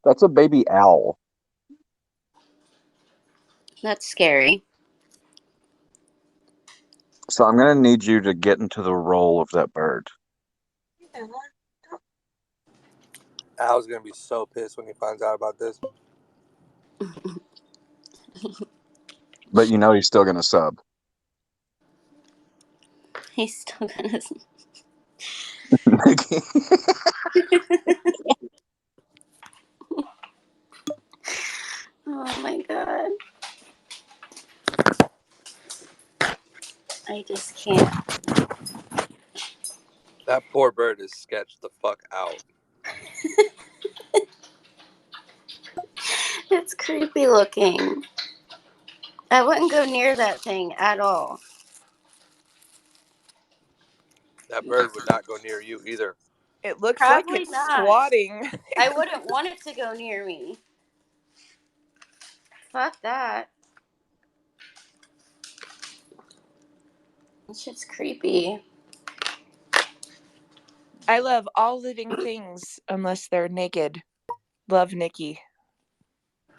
That's a baby owl. That's scary. So I'm going to need you to get into the role of that bird. Al's gonna be so pissed when he finds out about this. But you know he's still going to sub. He's still gonna. Nikki. Oh my god. I just can't. That poor bird is sketched the fuck out. It's creepy looking. I wouldn't go near that thing at all. That bird would not go near you either. It looks Probably like it's not. squatting. I wouldn't want it to go near me. Fuck that. This shit's creepy. I love all living things unless they're naked. Love, Nikki.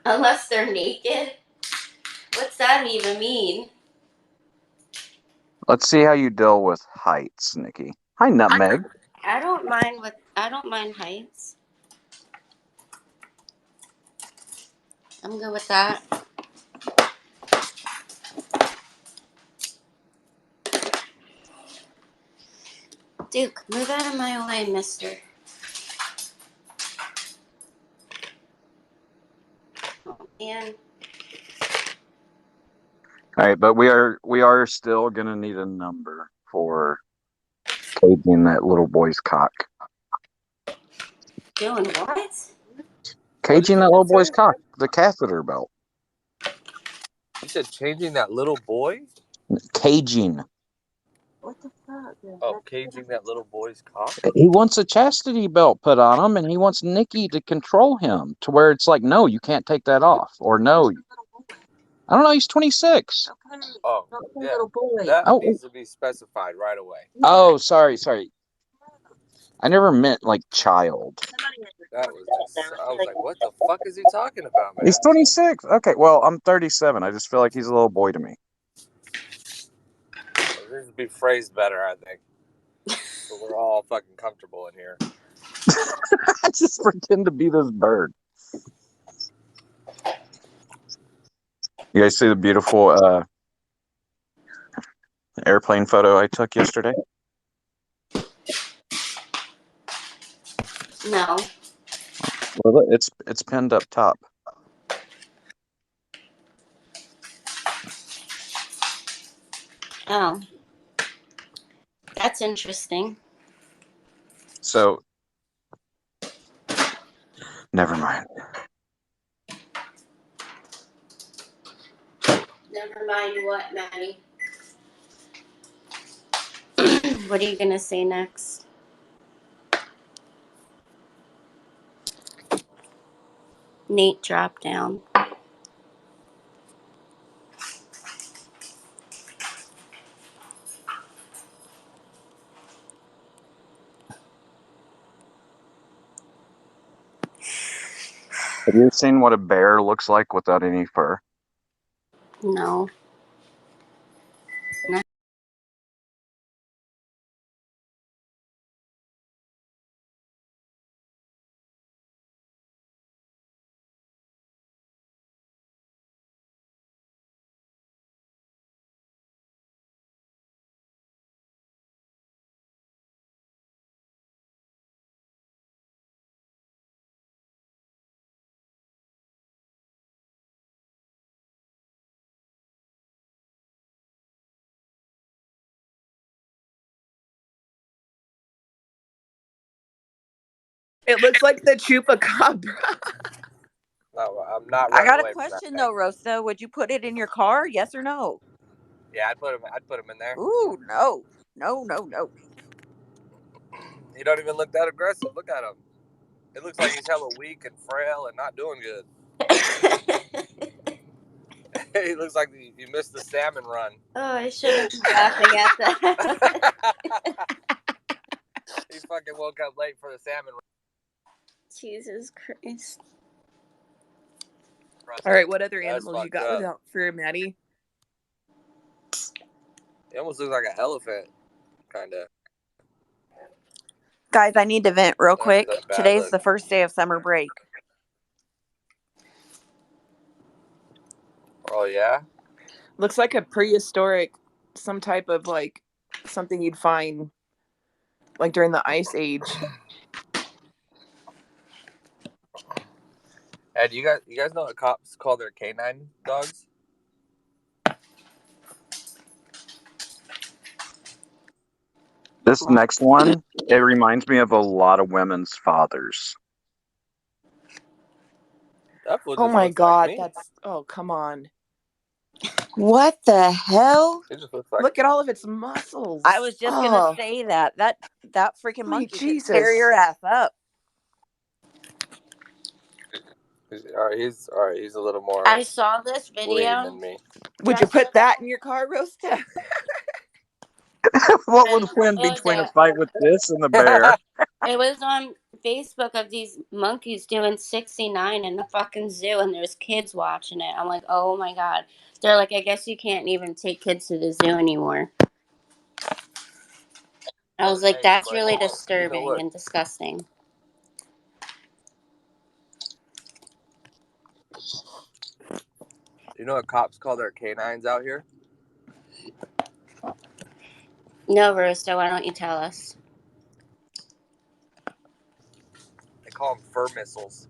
Unless they're naked? What's that even mean? Let's see how you deal with heights, Nikki. Hi, Nutmeg. I don't mind heights. I'm good with that. Duke, move out of my way, mister. Oh, man. All right, but we are still going to need a number for caging that little boy's cock. Doing what? Caging that little boy's cock. The catheter belt. You said changing that little boy? Caging. What the fuck? Oh, caging that little boy's cock? He wants a chastity belt put on him, and he wants Nikki to control him to where it's like, no, you can't take that off. Or no. I don't know, he's 26. Oh, yeah. That needs to be specified right away. Oh, sorry. I never meant like child. That was just, I was like, what the fuck is he talking about, man? He's 26. Okay, well, I'm 37. I just feel like he's a little boy to me. This would be phrased better, I think. So we're all fucking comfortable in here. I just pretend to be this bird. You guys see the beautiful airplane photo I took yesterday? No. Well, it's pinned up top. Oh. That's interesting. So, never mind. Never mind what, Maddie. What are you going to say next? Nate dropped down. Have you seen what a bear looks like without any fur? No. It looks like the chupacabra. No, I'm not. I got away a from that question thing. though, Rosa. Would you put it in your car? Yes or no? Yeah, I'd put him in there. Ooh, no. No. He don't even look that aggressive. Look at him. It looks like he's hella weak and frail and not doing good. He looks like he missed the salmon run. Oh, I shouldn't be laughing at that. He fucking woke up late for the salmon run. Jesus Christ. All right, what other That's animals you fucked got up. without for Maddie? It almost looks like an elephant, kind of. Guys, I need to vent real quick. That's a bad Today's look. the first day of summer break. Oh yeah. Looks like a prehistoric, some type of like something you'd find like during the Ice Age. Hey, do you guys know what cops call their canine dogs? This next one, it reminds me of a lot of women's fathers. That fool Oh just my looks like god, me. that's come on. What the hell? It just looks like. Look at all of its muscles. I was just gonna Oh, say that. That freaking holy monkey could Jesus. tear your ass up. All right, he's a little more I saw this lean video. than me. Would you Just put that in your car, Rosta? What would and win it was between a fight with this and the bear? it was on Facebook of these monkeys doing 69 in the fucking zoo, and there's kids watching it. I'm like, oh my god. They're like, I guess you can't even take kids to the zoo anymore. I was like, Hey, that's but really you know disturbing what? and disgusting. You know what cops call their canines out here? No, Rosta, why don't you tell us? They call them fur missiles.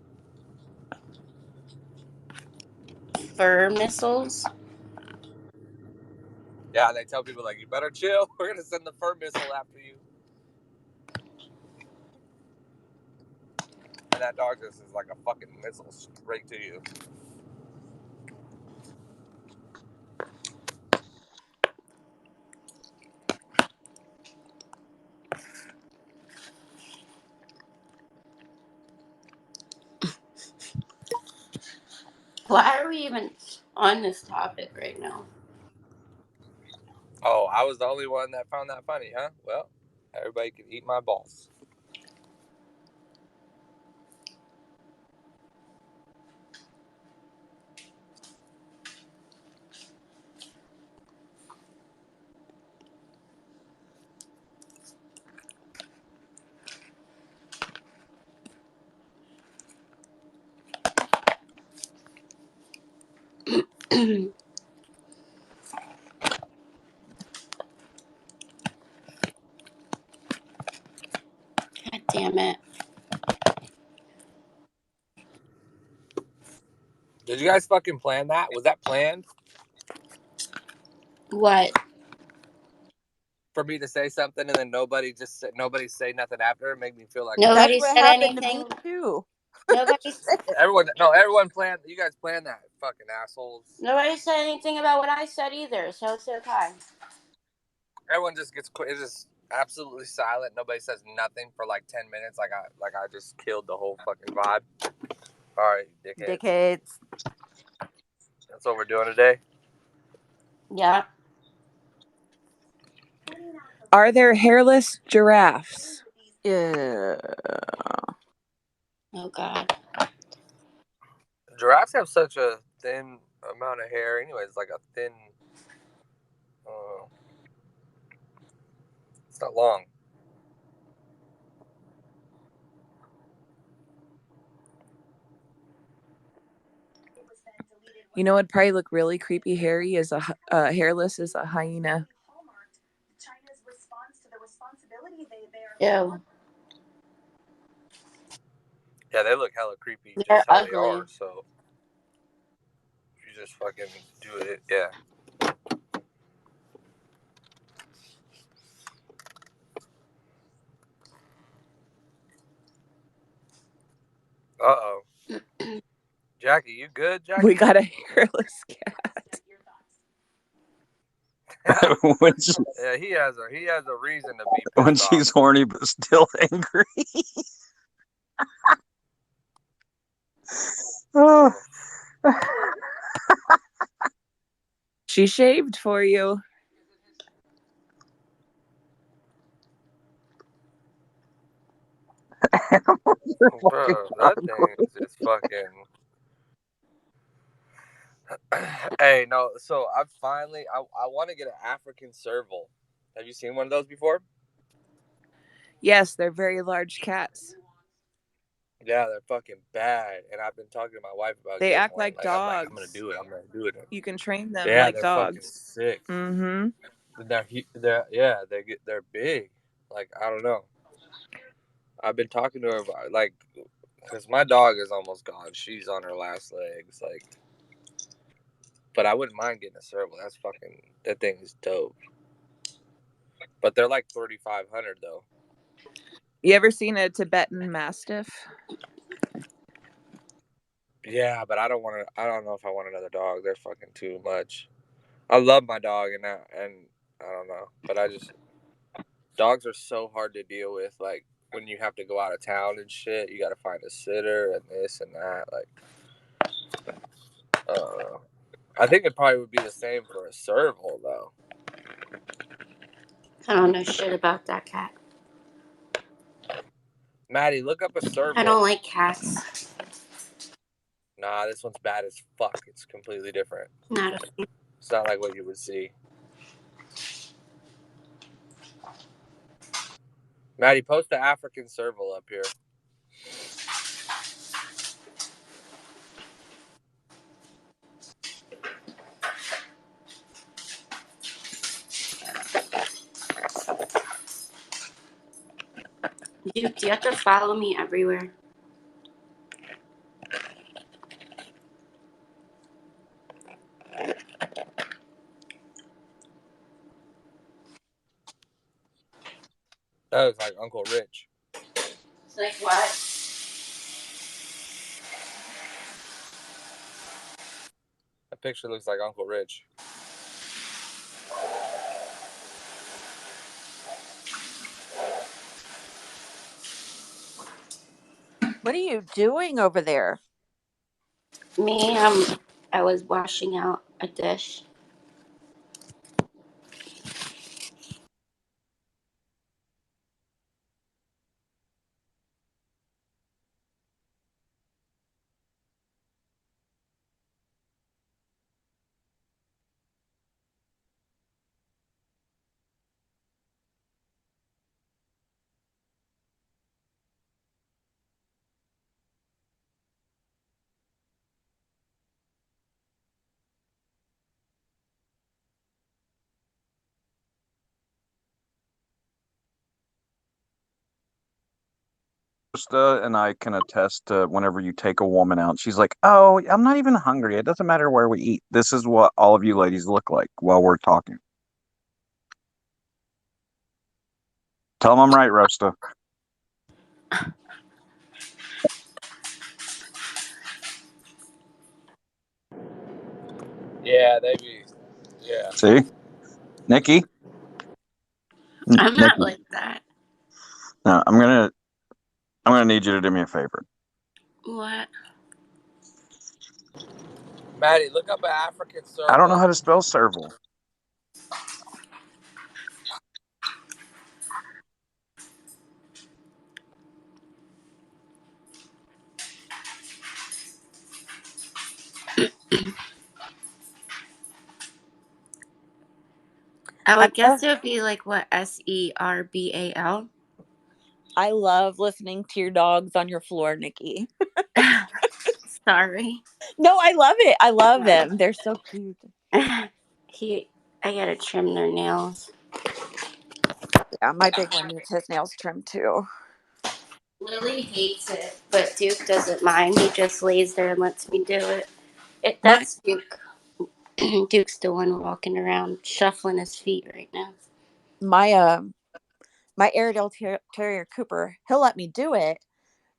Fur missiles? Yeah, they tell people like, you better chill. We're gonna send the fur missile after you. And that dog just is like a fucking missile straight to you. Why are we even on this topic right now? Oh, I was the only one that found that funny, huh? Well, everybody can eat my balls. God damn it. Did you guys fucking plan that? Was that planned What? for me to say something and then nobody say nothing after? It made me feel like That's Nobody what said happened to me anything. too. everyone planned. You guys planned that, fucking assholes. Nobody said anything about what I said either, so it's okay. Everyone just gets it's just absolutely silent. Nobody says nothing for like 10 minutes. Like I just killed the whole fucking vibe. All right, dickheads. Dickheads. That's what we're doing today. Yeah. Are there hairless giraffes? Yeah. Oh god. Giraffes have such a thin amount of hair. Anyways, like a thin. It's not long. You know, it'd probably look really creepy, hairy as a hairless as a hyena. Ew. Yeah, they look hella creepy They're just how they ugly. are. So if you just fucking do it, yeah. Uh-oh. Jackie, you good, Jackie? We got a hairless cat. Yeah, he has a reason to be When pissed she's off. horny but still angry. Oh. She shaved for you. Bro, that thing is just fucking. Hey, no. So I want to get an African serval. Have you seen one of those before? Yes, they're very large cats. Yeah, they're fucking bad. And I've been talking to my wife about They getting act one. like I'm like, I'm gonna dogs. do it. I'm gonna do it. You can train them Yeah, like they're fucking dogs. sick. Mm-hmm. They're big. Like, I don't know. I've been talking to her about, like, because my dog is almost gone. She's on her last legs. Like, but I wouldn't mind getting a serval. That thing is dope. But they're like 3,500 though. You ever seen a Tibetan Mastiff? Yeah, but I don't want to. I don't know if I want another dog. They're fucking too much. I love my dog, and I don't know. But dogs are so hard to deal with. Like, when you have to go out of town and shit, you got to find a sitter and this and that. Like, I don't know. I think it probably would be the same for a serval though. I don't know shit about that cat. Maddie, look up a serval. I don't like cats. Nah, this one's bad as fuck. It's completely different. Not a fan. It's not like what you would see. Maddie, post the African serval up here. Dude, do you have to follow me everywhere? That looks like Uncle Rich. It's like what? That picture looks like Uncle Rich. What are you doing over there? Me, I was washing out a dish. And I can attest to whenever you take a woman out, she's like, "Oh, I'm not even hungry. It doesn't matter where we eat. This is what all of you ladies look like while we're talking." Tell them I'm right, Rosta. Yeah, they be. Yeah. See, Nikki. I'm not Nikki. like that. No, I'm gonna need you to do me a favor. What? Maddie, look up an African serval. I don't know how to spell serval. I I would guess it would be like what, Serbal? I love listening to your dogs on your floor, Nikki. Sorry. No, I love it. I love them. They're so cute. I gotta trim their nails. Yeah, my big one needs his nails trimmed too. Lily hates it, but Duke doesn't mind. He just lays there and lets me do it. My That's Duke. Duke's the one walking around shuffling his feet right now. my my Airedale Terrier Cooper, he'll let me do it,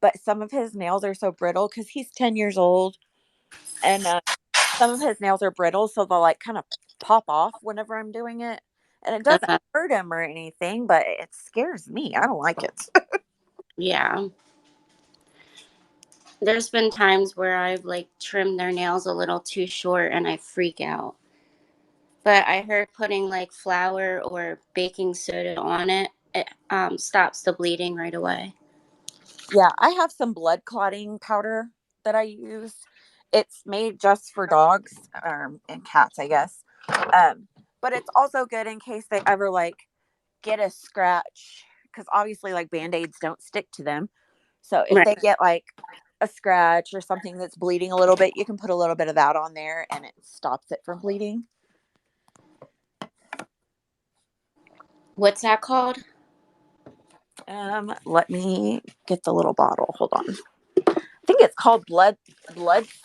but some of his nails are so brittle because he's 10 years old, and some of his nails are brittle, so they'll like kind of pop off whenever I'm doing it. And it doesn't hurt him or anything, but it scares me. I don't like it. Yeah. There's been times where I've like trimmed their nails a little too short and I freak out. But I heard putting like flour or baking soda on it, it stops the bleeding right away. Yeah, I have some blood clotting powder that I use. It's made just for dogs and cats, I guess. But it's also good in case they ever like get a scratch, because obviously like band-aids don't stick to them. So if Right. they get like a scratch or something that's bleeding a little bit, you can put a little bit of that on there and it stops it from bleeding. What's that called? Let me get the little bottle. Hold on. I think it's called blood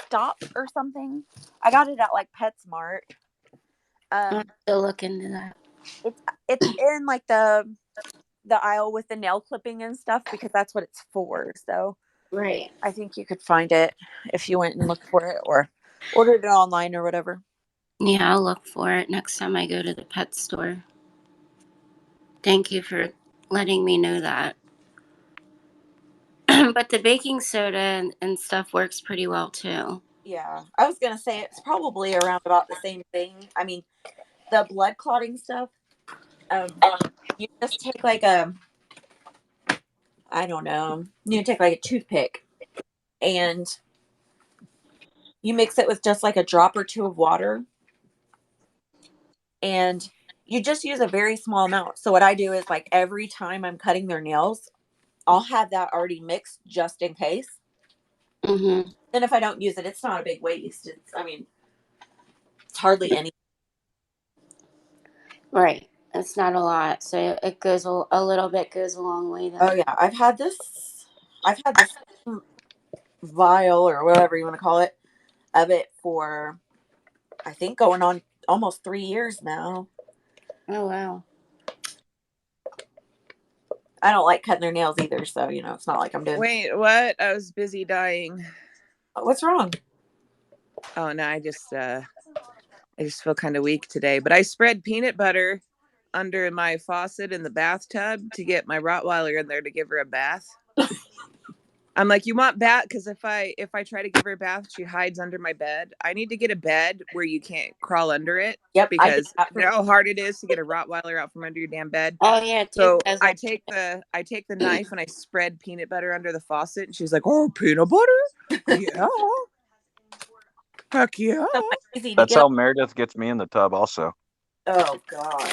stop or something. I got it at like PetSmart. I'll Um, still look into that. it's in like the aisle with the nail clipping and stuff because that's what it's for. So Right. I think you could find it if you went and looked for it or ordered it online or whatever. Yeah, I'll look for it next time I go to the pet store. Thank you for letting me know that. But the baking soda and stuff works pretty well too. Yeah, I was gonna say it's probably around about the same thing. I mean, the blood clotting stuff. Um, you just take like I don't know, you take like a toothpick and you mix it with just like a drop or two of water, and you just use a very small amount. So what I do is like every time I'm cutting their nails, I'll have that already mixed just in case. Mm-hmm. And if I don't use it, it's not a big waste. I mean, it's hardly any. Right. It's not a lot, so it goes a little bit goes a long way Oh then. yeah, I've had this vial or whatever you want to call it of it for I think going on almost 3 years now. Oh wow. I don't like cutting their nails either, so it's not like I'm doing. Wait, what? I was busy dying. What's wrong? Oh no, I just feel kind of weak today. But I spread peanut butter under my faucet in the bathtub to get my Rottweiler in there to give her a bath. I'm like, you want bath? Because if I try to give her a bath, she hides under my bed. I need to get a bed where you can't crawl under it, Yep, I did because that you for. know how hard it is to get a Rottweiler out from under your damn bed. Oh yeah, Duke So does I that. take the knife and I spread peanut butter under the faucet, and she's like, "Oh, peanut butter? Yeah, heck yeah." So easy to That's get. how Meredith gets me in the tub also. Oh God,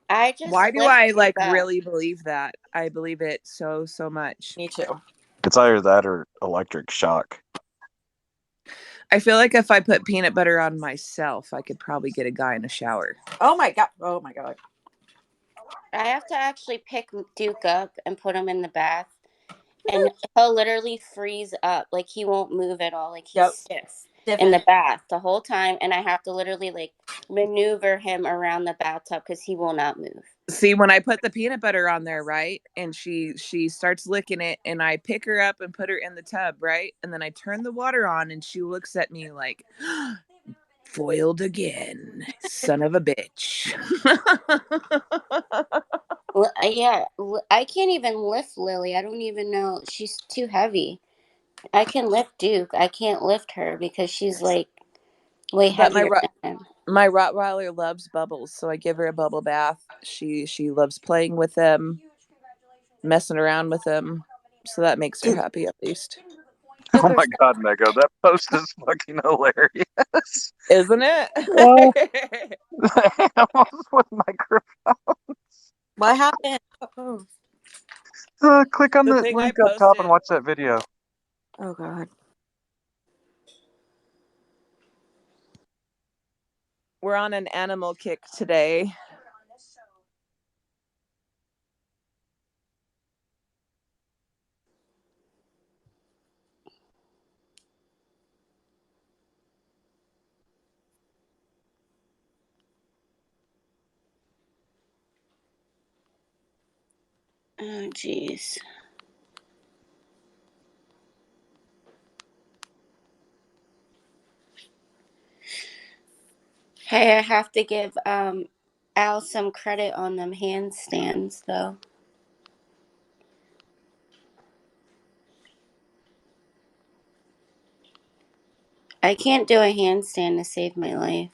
I just Why do lift I Duke like up. really believe that? I believe it so much. me too. It's either that or electric shock. I feel like if I put peanut butter on myself, I could probably get a guy in a shower. Oh my God. Oh my God. I have to actually pick Duke up and put him in the bath, and he'll literally freeze up, like he won't move at all, like he's Yep. stiff in Stiffen. the bath the whole time, and I have to literally like maneuver him around the bathtub because he will not move. See, when I put the peanut butter on there, right, and she starts licking it, and I pick her up and put her in the tub, right, and then I turn the water on, and she looks at me like, foiled again, son of a bitch. Yeah, I can't even lift Lily. I don't even know. She's too heavy. I can lift Duke. I can't lift her because she's like way But heavier than him. my Rottweiler loves bubbles, so I give her a bubble bath. She loves playing with them, messing around with them, so that makes her happy at least. Oh my God, Mego, that post is fucking hilarious. Isn't it? Oh, animals with microphones. What happened? Oh. Click on The the thing I link up top and posted. watch that video. Oh God. We're on an animal kick today. Oh, jeez. Hey, I have to give Al some credit on them handstands, though. I can't do a handstand to save my life.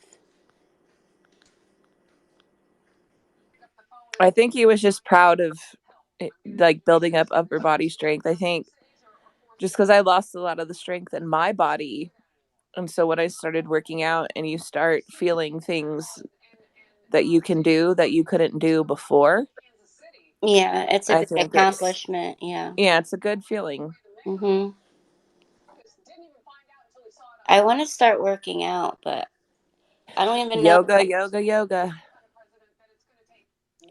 I think he was just proud of like building up upper body strength. I think just because I lost a lot of the strength in my body. And so when I started working out and you start feeling things that you can do that you couldn't do before, Yeah, it's a I good think accomplishment. Yeah. it's a good feeling. Mhm. I want to start working out, but I don't even know. Yoga.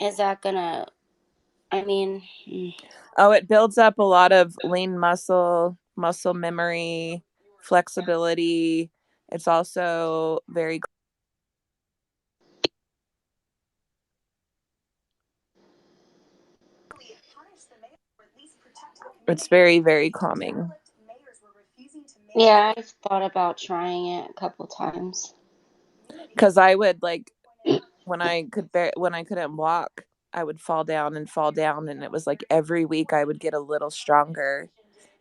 Is that gonna? I mean, Oh, it builds up a lot of lean muscle memory, flexibility. It's also very very calming. yeah, I've thought about trying it a couple times. Because I would like when I couldn't walk, I would fall down, and it was like every week I would get a little stronger.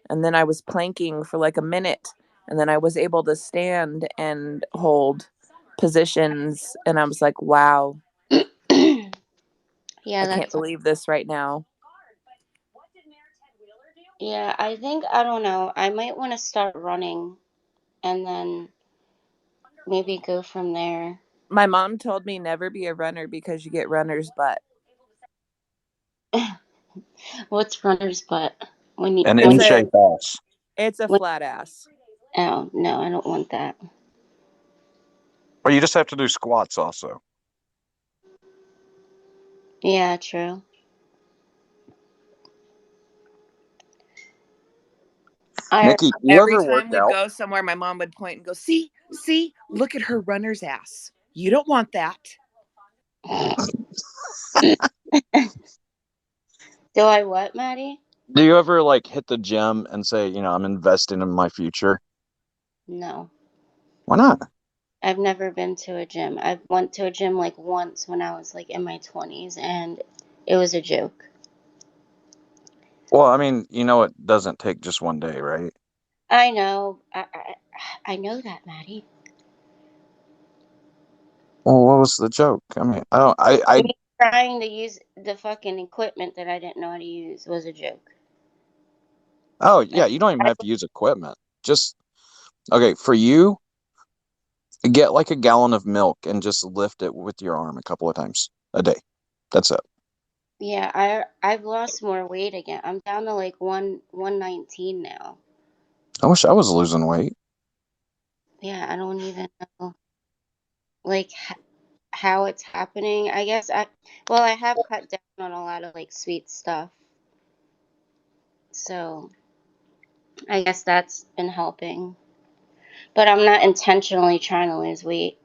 And then I was planking for like a minute, and then I was able to stand and hold positions, and I was like, wow, Yeah, I can't that's. believe this right now. Yeah, I think I don't know. I might want to start running, and then maybe go from there. My mom told me never be a runner because you get runner's butt. What's runner's butt? An It's in a shape ass. When flat ass. oh no, I don't want that. Or you just have to do squats also. Yeah, true. I Nikki, you Every ever work time we'd out? go somewhere, my mom would point and go, see, look at her runner's ass. You don't want that. do I what, Maddie? Do you ever like hit the gym and say, I'm investing in my future? No. Why not? I've never been to a gym. I went to a gym like once when I was like in my 20s and it was a joke. Well, I mean, it doesn't take just one day, right? I know. I know that, Maddie. Well, what was the joke? I mean, I don't, Me trying to use the fucking equipment that I didn't know how to use was a joke. oh, I, yeah, you don't even I, have to use equipment. Just, okay, for you, get like a gallon of milk and just lift it with your arm a couple of times a day. That's it. yeah, I've lost more weight again. I'm down to like 119 now. I wish I was losing weight. Yeah, I don't even know like how it's happening. I guess I have cut down on a lot of like sweet stuff. So, I guess that's been helping. But I'm not intentionally trying to lose weight.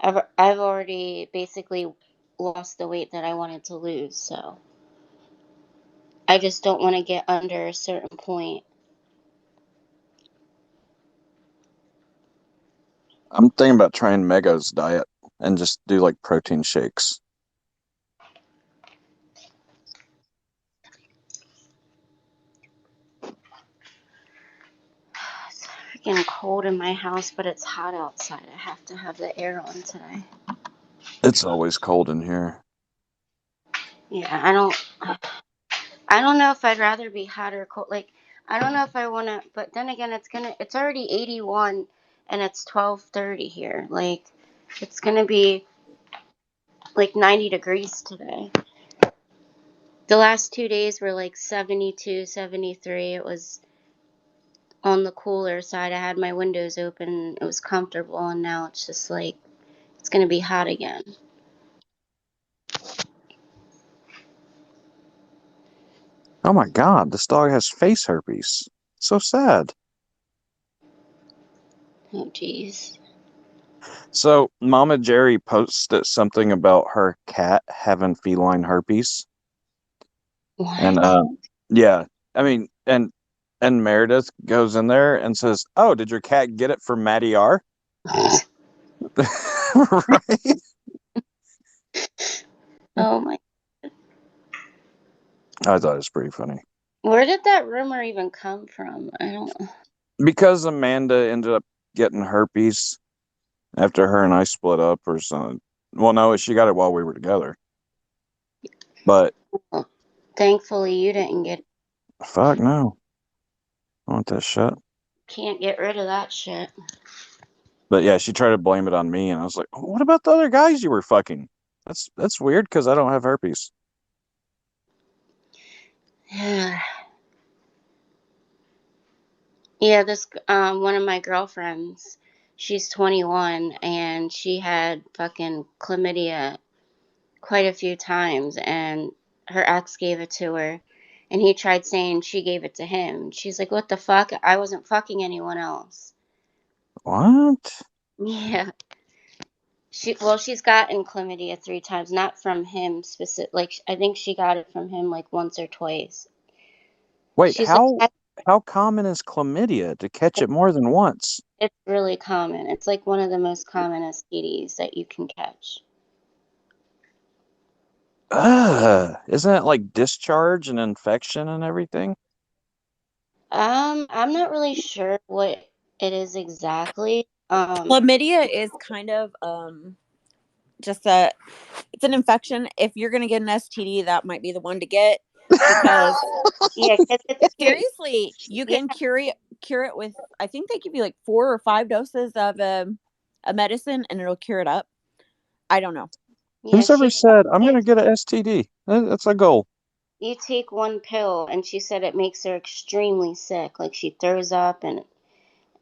I've already basically lost the weight that I wanted to lose, so I just don't want to get under a certain point. I'm thinking about trying Mega's diet and just do like protein shakes. It's freaking cold in my house, but it's hot outside. I have to have the air on today. It's always cold in here. Yeah, I don't know if I'd rather be hot or cold. Like I don't know if I want to, but then again it's already 81 and it's 12:30 here. Like it's going to be like 90 degrees today. The last 2 days were like 72, 73. It was on the cooler side. I had my windows open. It was comfortable, and now it's just like it's going to be hot again. Oh my God, this dog has face herpes. So sad. Oh, jeez. So, Mama Jerry posted something about her cat having feline herpes. And What? yeah, I mean, and Meredith goes in there and says, "Oh, did your cat get it from Matty R?" Right? Oh, my. I thought it was pretty funny. Where did that rumor even come from? I don't. Because Amanda ended up getting herpes after her and I split up or something. Well, no, she got it while we were together. But Well, thankfully, you didn't get it. fuck no. I want that shit. Can't get rid of that shit. But yeah, she tried to blame it on me, and I was like, "What about the other guys you were fucking? That's weird because I don't have herpes." Yeah, this one of my girlfriends, she's 21 and she had fucking chlamydia quite a few times, and her ex gave it to her, and he tried saying she gave it to him. She's like, "What the fuck? I wasn't fucking anyone else." What? Yeah. She's gotten chlamydia 3 times, not from him specific. Like, I think she got it from him like once or twice. Wait, She's like, how common is chlamydia to catch it more than once? it's really common. It's like one of the most common STDs that you can catch. Isn't it like discharge and infection and everything? I'm not really sure what it is exactly. Chlamydia is kind of just it's an infection. If you're gonna get an STD, that might be the one to get, because Yeah, 'cause it's seriously, you yeah, can cure it with, I think they give you like 4 or 5 doses of a medicine and it'll cure it up. I don't know. yeah. Who's ever said I'm gonna get a STD? That's a goal. You take one pill, and she said it makes her extremely sick. Like, she throws up, and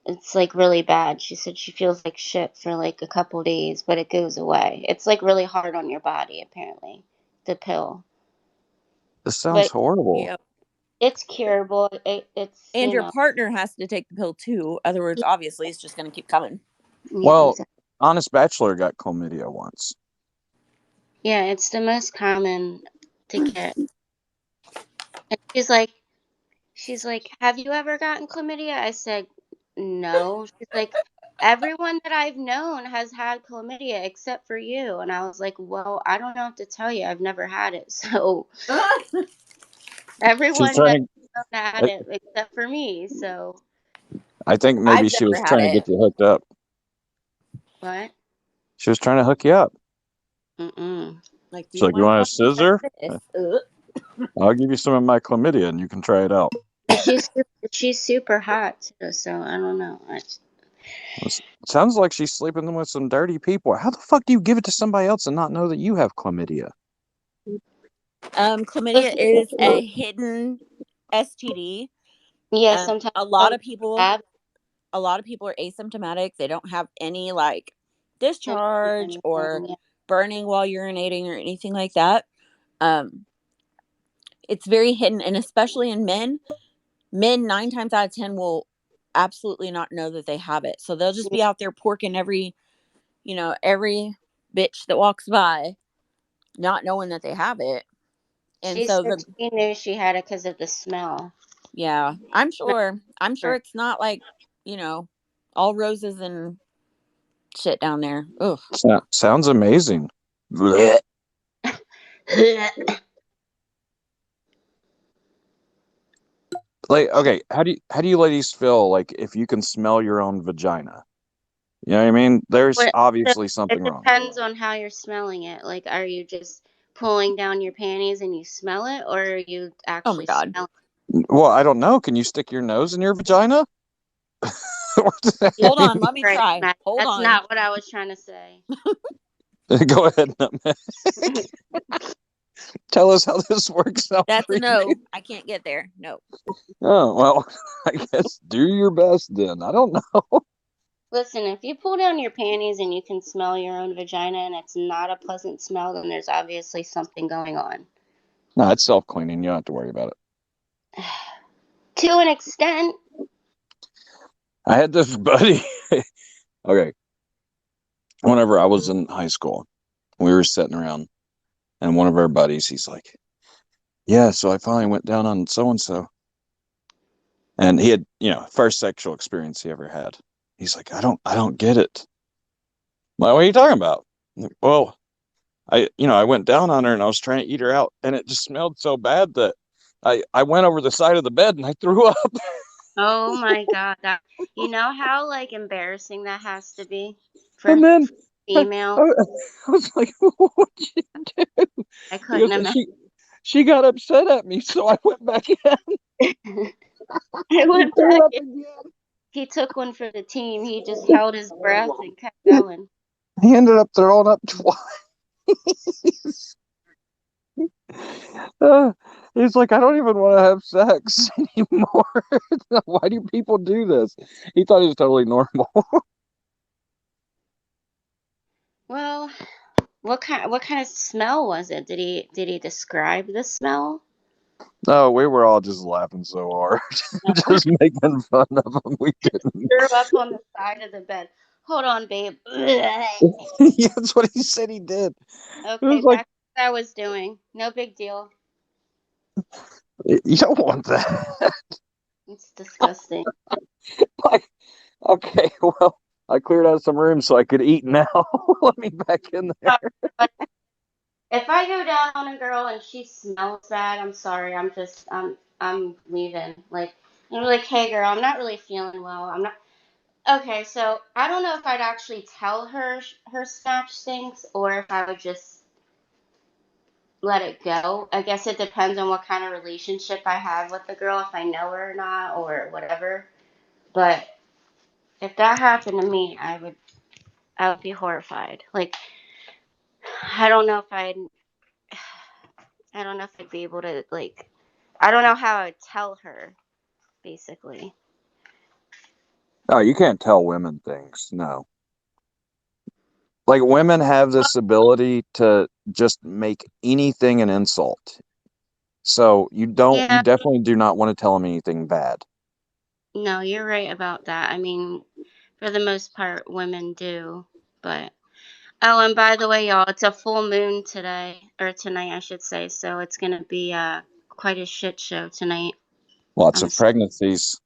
it's like really bad. She said she feels like shit for like a couple days, but it goes away. It's like really hard on your body, apparently, the pill. This sounds But horrible. Yep. it's curable. It's, And your partner has to take the pill too. Otherwise, obviously, it's just going to keep coming. yeah, Well, exactly. Honest Bachelor got chlamydia once. Yeah, it's the most common to get. And she's like, "Have you ever gotten chlamydia?" I said, "No." She's like, "Everyone that I've known has had chlamydia except for you." And I was like, "Well, I don't know what to tell you. I've never had it." So She's everyone that trying had to, it except for me. So I think maybe I've she was never had trying to it. get you hooked up. what? She was trying to hook you up. Mm-mm. Like, do She's you like, "You want to want a fuck me? Try scissor? this. I'll give you some of my chlamydia and you can try it out." She's super hot too. So I don't know. Sounds like she's sleeping with some dirty people. How the fuck do you give it to somebody else and not know that you have chlamydia? Chlamydia is a hidden STD. Yeah, sometimes A lot some of people have are asymptomatic. They don't have any like symptoms or discharge or anything. Yeah. burning while urinating or anything like that. It's very hidden, and especially in men. Men 9 times out of 10 will absolutely not know that they have it. So they'll just be out there porking every bitch that walks by, not knowing that they have it. And She so said she knew she had it because of the smell. yeah, I'm sure it's not like, you know, all roses and shit down there. Ugh. Sounds amazing. Blech. Like, okay, how do you ladies feel like if you can smell your own vagina? You know what I mean? There's What? So obviously it something wrong. depends on how you're smelling it. Like, are you just pulling down your panties and you smell it, or are you Oh my actually god. smelling Well, I don't know. Can you stick your nose in your vagina? Hold on, let me it? try. Right. Hold That's on. not what I was trying to say. Go ahead, Nutmeg. Tell us how this works out That's for a you. no. I can't get there. No. Oh, well, I guess do your best then. I don't know. Listen, if you pull down your panties and you can smell your own vagina and it's not a pleasant smell, then there's obviously something going on. No, it's self-cleaning. You don't have to worry about it. To an extent. I had this buddy. Okay. Whenever I was in high school, we were sitting around, and one of our buddies, he's like, "Yeah, so I finally went down on so and so," and he had, first sexual experience he ever had. He's like, I don't get it." I'm like, "What are you talking about?" I'm like, "Well, I went down on her and I was trying to eat her out, and it just smelled so bad that I went over the side of the bed and I threw up." Oh my god, you know how like embarrassing that has to be And for then female. I was like, "What'd you do?" I He couldn't goes, imagine. she got upset at me, so I went back in. It He went threw it back. up again. He took one for the team. He just held his breath and kept going. He ended up throwing up twice. He's like, I don't even want to have sex anymore. Why do people do this? He thought he was totally normal. Well, what kind of smell was it? Did he describe the smell? No, we were all just laughing so hard, just making fun of him. We didn't. Threw up on the side of the bed. Hold on, babe. Yeah, that's what he said he did. It Okay, was like, back to what I was doing. No big deal. you don't want that. It's disgusting. Like, okay, well, I cleared out some room so I could eat now. Let me back in there. But if I go down on a girl and she smells bad, I'm sorry. I'm leaving. Like, I'm like, hey girl, I'm not really feeling well. I'm not. Okay, so I don't know if I'd actually tell her her snatch stinks or if I would just let it go. I guess it depends on what kind of relationship I have with the girl, if I know her or not, or whatever. But if that happened to me, I would be horrified. Like, I don't know if I don't know if I'd be able to, like, I don't know how I'd tell her, basically. Oh, you can't tell women things. No. Like, women have this ability to just make anything an insult. So you Yeah, definitely do not want to tell them anything bad. no, you're right about that. I mean, for the most part, women do. But, oh, and by the way, y'all, it's a full moon today, or tonight, I should say. So it's going to be quite a shit show tonight. Lots I'm of pregnancies.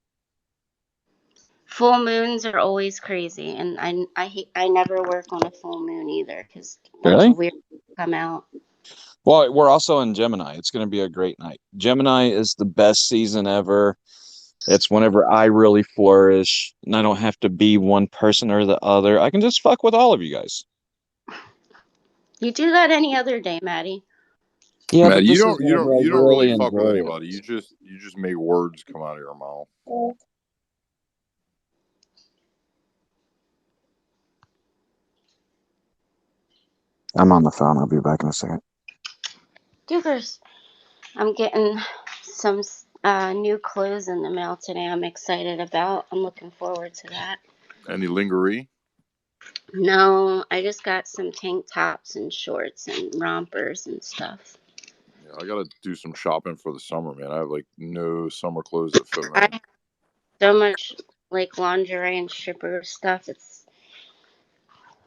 Full moons are always crazy, and I never work on a full moon either because a bunch Really? of weird come out. Well, we're also in Gemini. It's going to be a great night. Gemini is the best season ever. It's whenever I really flourish, and I don't have to be one person or the other. I can just fuck with all of you guys. You do that any other day, Maddie. Yeah, Man, but you this is don't you whenever don't I you don't really really fuck with enjoy anybody. it. You just make words come out of your mouth. I'm on the phone. I'll be back in a second. Dukers, I'm getting some new clothes in the mail today. I'm excited about. I'm looking forward to that. Any lingerie? No, I just got some tank tops and shorts and rompers and stuff. Yeah, I gotta do some shopping for the summer, man. I have like no summer clothes that fit I right. have so much like lingerie and stripper stuff. It's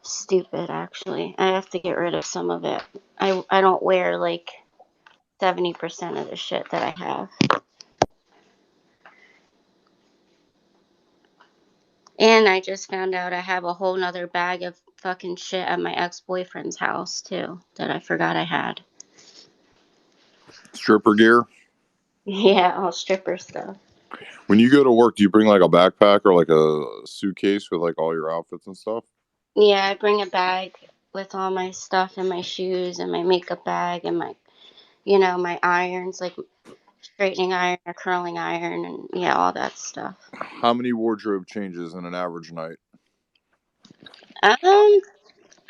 stupid, actually. I have to get rid of some of it. I don't wear like 70% of the shit that I have. And I just found out I have a whole nother bag of fucking shit at my ex-boyfriend's house too that I forgot I had. Stripper gear. Yeah, all stripper stuff. When you go to work, do you bring like a backpack or like a suitcase with like all your outfits and stuff? Yeah, I bring a bag with all my stuff and my shoes and my makeup bag and my irons, like straightening iron or curling iron and yeah, all that stuff. How many wardrobe changes in an average night? Um,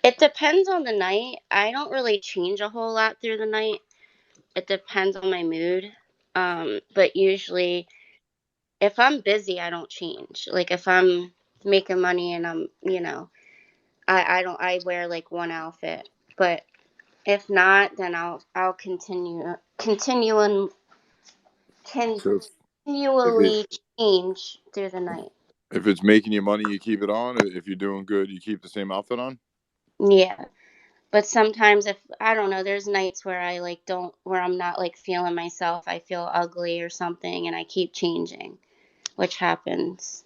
it depends on the night. I don't really change a whole lot through the night. It depends on my mood. But usually if I'm busy, I don't change. Like if I'm making money and I wear like one outfit. But if not, then I'll So if it continually change through the night. if it's making you money, you keep it on. If you're doing good, you keep the same outfit on. Yeah. But sometimes if I don't know, there's nights where I like don't where I'm not like feeling myself. I feel ugly or something and I keep changing, which happens.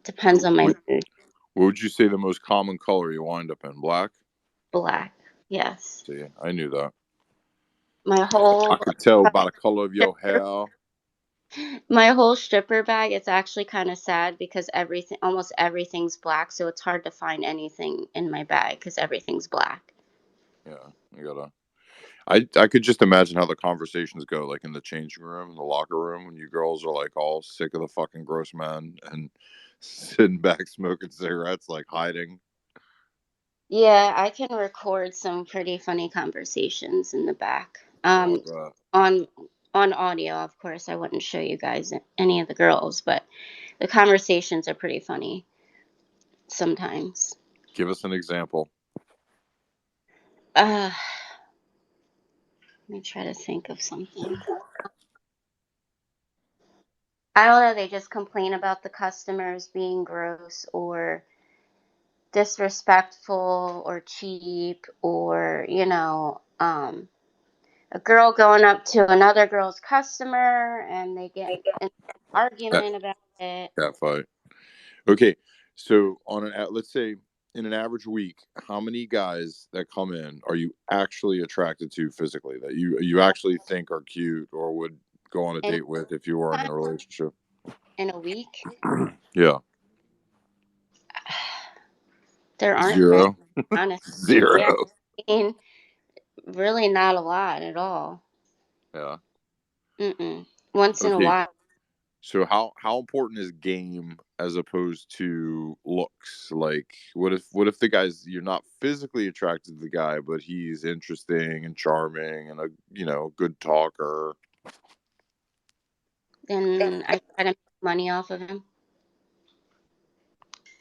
Depends on my What mood. would you say the most common color you wind up in? Black. Black. Yes. See, I knew that. My I whole could tell by the color of your hair. my whole stripper bag, it's actually kind of sad because almost everything's black, so it's hard to find anything in my bag because everything's black. Yeah, you gotta. I could just imagine how the conversations go, like in the changing room, in the locker room, when you girls are like all sick of the fucking gross men and sitting back smoking cigarettes, like hiding. Yeah, I can record some pretty funny conversations in the back. Oh, On audio, of course, I wouldn't show you guys any of the girls, but the conversations are pretty funny sometimes. give us an example. Let me try to think of something. I don't know, they just complain about the customers being gross or disrespectful or cheap, or a girl going up to another girl's customer and they get an Cat, argument about it. cat fight. Okay, so let's say in an average week, how many guys that come in are you actually attracted to physically, that you actually think are cute or would go on a And date with if you were in a relationship? in a week, Yeah, there aren't many, zero, honestly. Yeah, zero. I mean, really not a lot at all. Yeah. Mm-mm. Once in a Okay. while. So how important is game as opposed to looks? Like, what if the guy's, you're not physically attracted to the guy, but he's interesting and charming and a good talker. Then I try to make money off of him.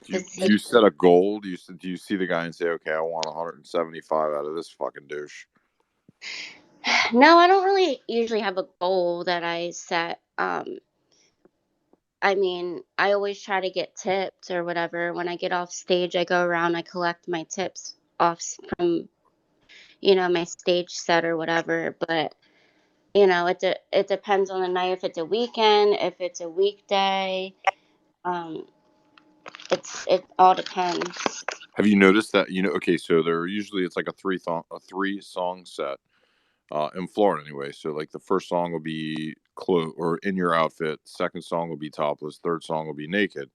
Do you, Cause do you set a goal? Do you see the guy and say, okay, I want 175 out of this fucking douche? no, I don't really usually have a goal that I set. I mean, I always try to get tips or whatever. When I get off stage, I go around, I collect my tips from, my stage set or whatever. But, it depends on the night. If it's a weekend, if it's a weekday, um, it all depends. Have you noticed that, okay, so they're usually, it's like a three song set, in Florida anyway. So like the first song will be or in your outfit, second song will be topless, third song will be naked.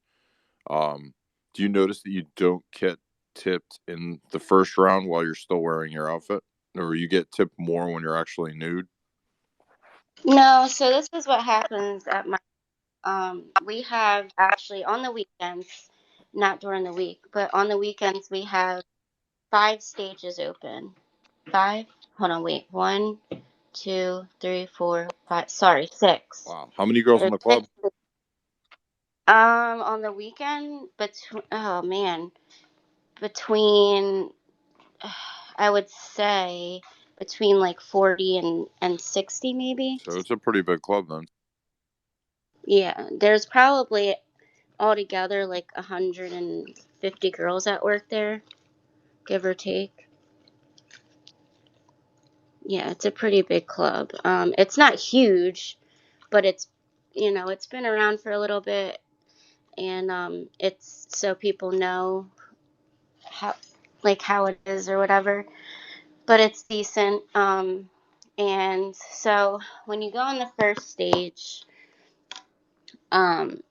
Do you notice that you don't get tipped in the first round while you're still wearing your outfit, or you get tipped more when you're actually nude? No, so this is what happens at my, we have actually on the weekends, not during the week, but on the weekends, we have 5 stages open. Five? Hold on, wait. 1, 2, 3, 4, 5. Sorry, six. Wow, how many girls in There's the club? six. On the weekend, oh man, between I would say between like 40 and 60 maybe. So it's a pretty big club then. Yeah, there's probably altogether like 150 girls that work there, give or take. Yeah, it's a pretty big club. It's not huge, but it's been around for a little bit, and it's so people know how how it is or whatever. But it's decent. And so when you go on the first stage, um,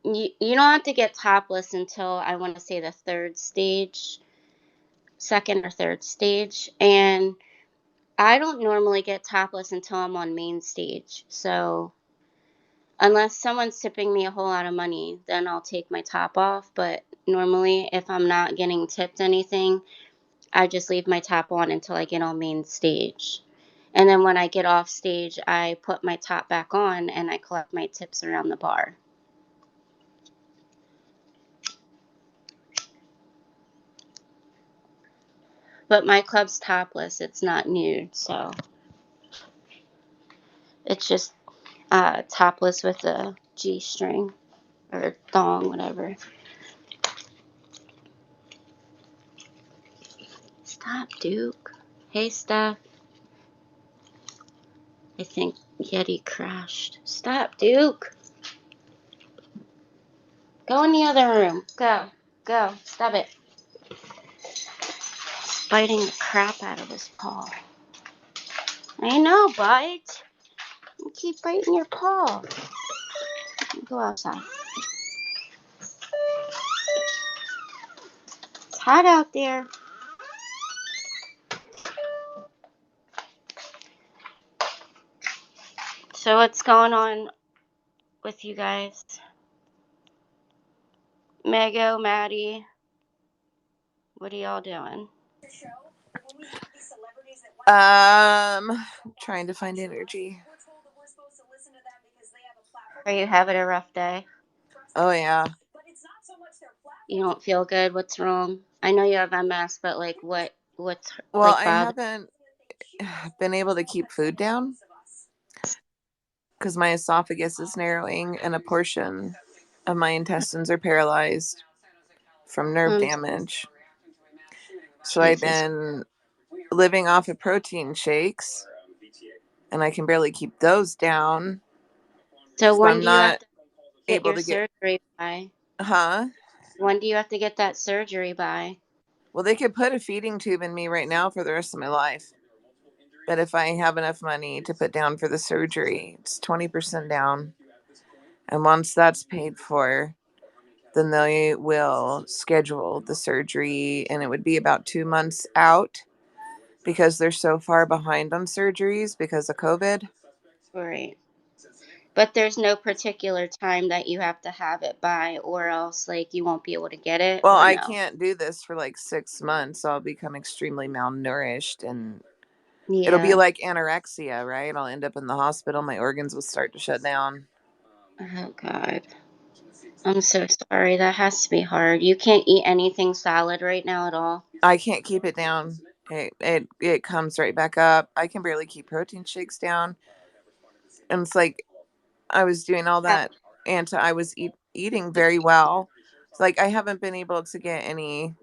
you don't have to get topless until I want to say the third stage, second or third stage, and I don't normally get topless until I'm on main stage. So unless someone's tipping me a whole lot of money, then I'll take my top off. But normally, if I'm not getting tipped anything, I just leave my top on until I get on main stage. And then when I get off stage, I put my top back on and I collect my tips around the bar. But my club's topless, it's not nude, so it's just topless with a G string or thong, whatever. Stop, Duke. Hey, Steph. I think Yeti crashed. Stop, Duke. Go in the other room. Go. Go. Stop it. Biting the crap out of his paw. I know, bite. You keep biting your paw. Go outside. It's hot out there. So what's going on with you guys? Mego, Maddie, what are y'all doing? Trying to find energy. Are you having a rough day? Oh yeah. You don't feel good? What's wrong? I know you have MS, but like what's Well, like I bothering? haven't been able to keep food down because my esophagus is narrowing and a portion of my intestines are paralyzed from nerve damage. So I've Jesus. been living off of protein shakes and I can barely keep those down. So So when I'm do you have not to get able your to get, surgery by? huh? When do you have to get that surgery by? Well, they could put a feeding tube in me right now for the rest of my life. But if I have enough money to put down for the surgery, it's 20% down. And once that's paid for, then they will schedule the surgery, and it would be about 2 months out because they're so far behind on surgeries because of COVID. Right. But there's no particular time that you have to have it by, or else like you won't be able to get it, Well, or I no? can't do this for like 6 months. I'll become extremely malnourished and it'll be Yeah. like anorexia, right? I'll end up in the hospital. My organs will start to shut down. Oh God. I'm so sorry. That has to be hard. You can't eat anything solid right now at all. I can't keep it down. It comes right back up. I can barely keep protein shakes down. And it's like I was doing all that I was eating very well. It's like I haven't been able to get any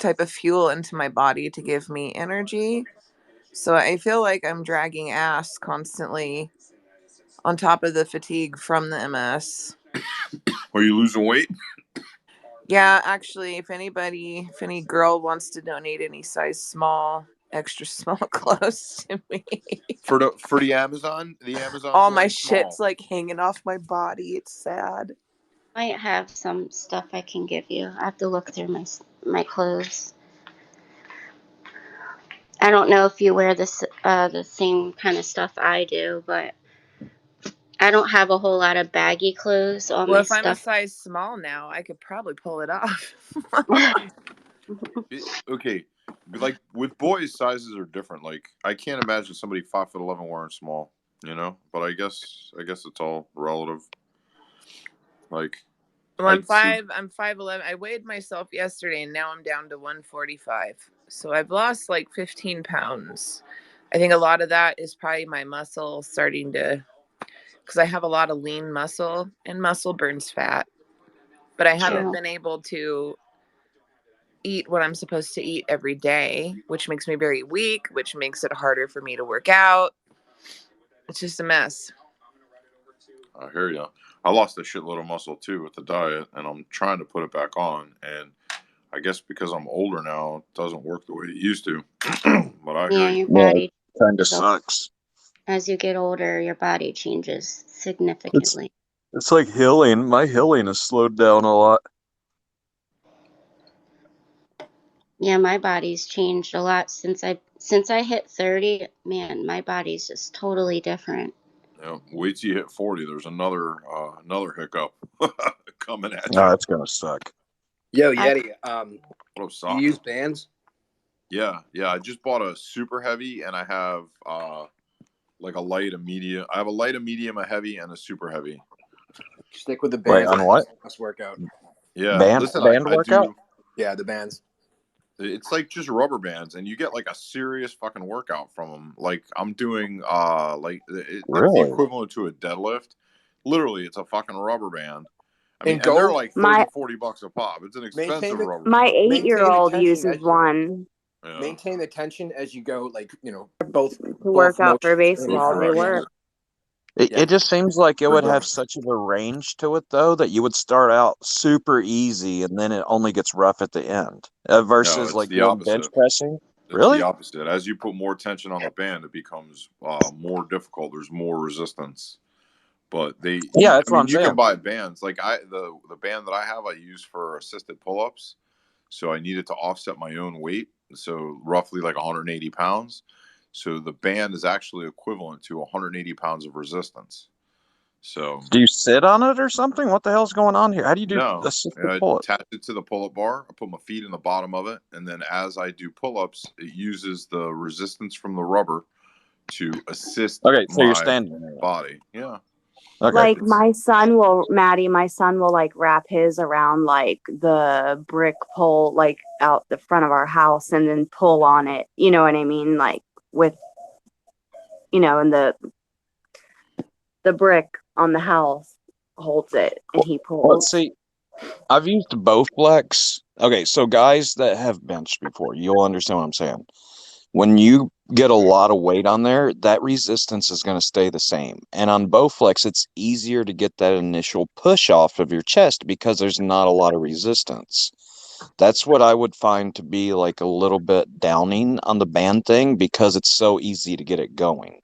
type of fuel into my body to give me energy. So I feel like I'm dragging ass constantly on top of the fatigue from the MS. Are you losing weight? Yeah, actually, if any girl wants to donate any size small, extra small clothes to me. For the Amazon's All my going shit's small. like hanging off my body. It's sad. I might have some stuff I can give you. I have to look through my clothes. I don't know if you wear this the same kind of stuff I do, but I don't have a whole lot of baggy clothes. All Well, my if I'm a stuff. size small now, I could probably pull it off. Okay, like with boys, sizes are different. Like I can't imagine somebody 5'11" wearing small. But I guess it's all relative. Like Well, I'd see. I'm 5'11". I weighed myself yesterday and now I'm down to 145. So I've lost like 15 pounds. I think a lot of that is probably my muscle starting to, because I have a lot of lean muscle and muscle burns fat. But I haven't True. been able to eat what I'm supposed to eat every day, which makes me very weak, which makes it harder for me to work out. It's just a mess. I hear you. I lost a shitload of muscle too with the diet, and I'm trying to put it back on. And I guess because I'm older now, it doesn't work the way it used to. But I hear Yeah, you. your Yeah, it body kind of changes sucks. as you get older. Your body changes It's significantly. it's like healing. My healing has slowed down a lot. Yeah, my body's changed a lot since I hit 30. Man, my body's just totally different. Wait till you hit 40. There's another hiccup coming at Oh, you. it's gonna suck. Yo, I Yeti, What up, do you sock? use bands? Yeah. I just bought a super heavy, and I have like a light, a medium. I have a light, a medium, a heavy, and a super heavy. Stick with the Wait, bands. on what? Let's work out. Yeah. Band Listen, band I workout? do. Yeah, the bands. It's like just rubber bands, and you get like a serious fucking workout from them. Like I'm doing, it's the Really? equivalent to a deadlift. Literally, it's a fucking rubber band. I mean, And and they're go like My 30-40 bucks a pop. It's an maintain expensive the rubber my band. eight year maintain the old tension uses as one Yeah. maintain the tension as you go. Like both to work out for motions in and baseball. out They of the work. other. It Yeah, just seems like it for would have growth. such of a range to it, though, that you would start out super easy and then it only gets rough at the end, No, versus it's like the doing bench opposite. pressing. It's the Really? opposite. As you put more tension on the band, it becomes more difficult. There's more resistance. But Yeah, I that's what mean, I'm you can saying. buy bands. Like the band that I have, I use for assisted pull-ups. So I needed to offset my own weight. So roughly like 180 pounds. So the band is actually equivalent to 180 pounds of resistance. So Do you sit on it or something? What the hell's going on here? How do you do no, assisted I pull-ups? attach it to the pull-up bar. I put my feet in the bottom of it, and then as I do pull-ups, it uses the resistance from the rubber to assist Okay, so you're my standing there. body. Yeah. Okay. Like my son will like wrap his around like the brick pole like out the front of our house and then pull on it. You know what I mean? Like with, and the brick on the house holds it and he Let's pulls. see. I've used Bowflex. Okay, so guys that have benched before, you'll understand what I'm saying. When you get a lot of weight on there, that resistance is going to stay the same. And on Bowflex, it's easier to get that initial push off of your chest because there's not a lot of resistance. That's what I would find to be like a little bit downing on the band thing because it's so easy to get it going.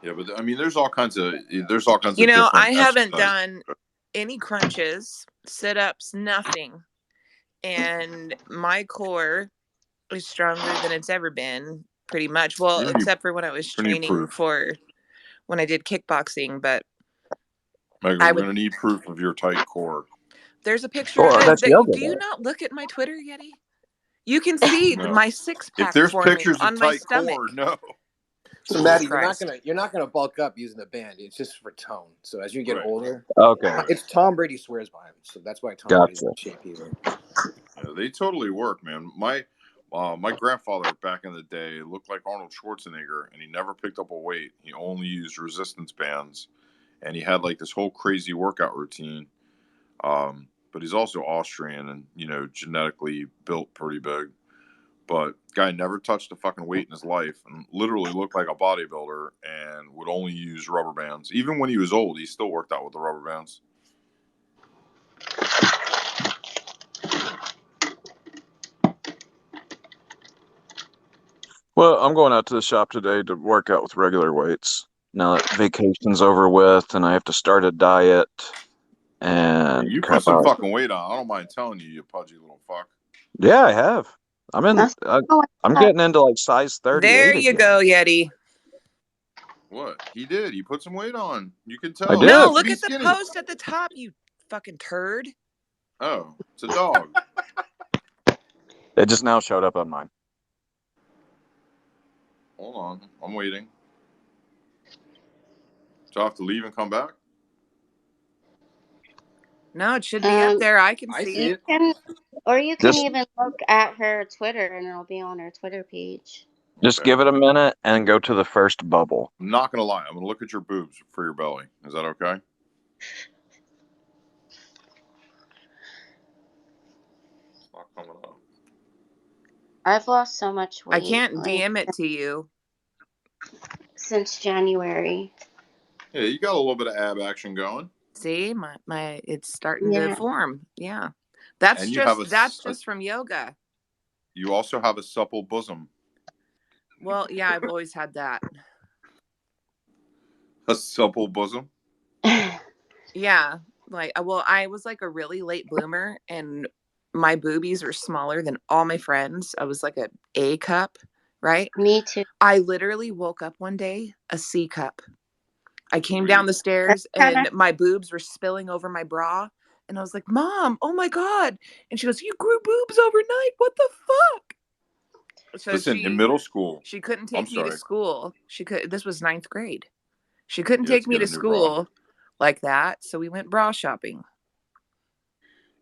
Yeah, but I mean, there's all kinds of different I haven't exercises. done any crunches, sit-ups, nothing. And my core is stronger than it's ever been, pretty much. Well, You're gonna be except for when I was gonna need training proof. for when I did kickboxing, but Megan, I we're would. gonna need proof of your tight core. There's a picture Or of that's it. yoga Do you there. not look at my Twitter, Yeti? You can see No. my six If pack there's forming pictures on of my tight stomach. core, no. So Jesus Maddie, Christ. you're not gonna bulk up using the band. It's just for tone. So as you get Right. older, Okay, it's Tom Brady swears by him. So that's why Tom Brady's gotcha. in shape either. Yeah, they totally work, man. My grandfather back in the day looked like Arnold Schwarzenegger, and he never picked up a weight. He only used resistance bands, and he had like this whole crazy workout routine. But he's also Austrian and genetically built pretty big. But guy never touched a fucking weight in his life and literally looked like a bodybuilder and would only use rubber bands. Even when he was old, he still worked out with the rubber bands. Well, I'm going out to the shop today to work out with regular weights. Now that vacation's over with and I have to start a diet and You crap put some out. fucking weight on. I don't mind telling you, you pudgy little fuck. Yeah, I have. I'm That's getting into like size 38 There you again. go, Yeti. What? He did. He put some weight on. You can tell. I did. No, He look be at the skinny. post at the top, you fucking turd. Oh, it's a dog. It just now showed up on mine. Hold on. I'm waiting. So I have to leave and come back? No, it should be up there. I can I see see it. it. You can Just even look at her Twitter and it'll be on her Twitter page. just Okay. give it a minute and go to the first bubble. I'm not going to lie. I'm going to look at your boobs for your belly. Is that okay? It's not coming up. I've lost so much weight. I can't DM it to you. Since January. Yeah, you got a little bit of ab action going. See, my it's starting to form. Yeah. That's And you just from yoga. You also have a supple bosom. Well, yeah, I've always had that. A supple bosom? Yeah. I was like a really late bloomer and my boobies were smaller than all my friends. I was like a A cup, right? Me too. I literally woke up one day a C cup. I came down the stairs and my boobs were spilling over my bra. And I was like, Mom, oh my God. And she goes, you grew boobs overnight. What the fuck? So Listen, in middle school. she couldn't I'm take me to sorry. school. This was 9th grade. She couldn't You had take to me get to a new bra. school like that. So we went bra shopping.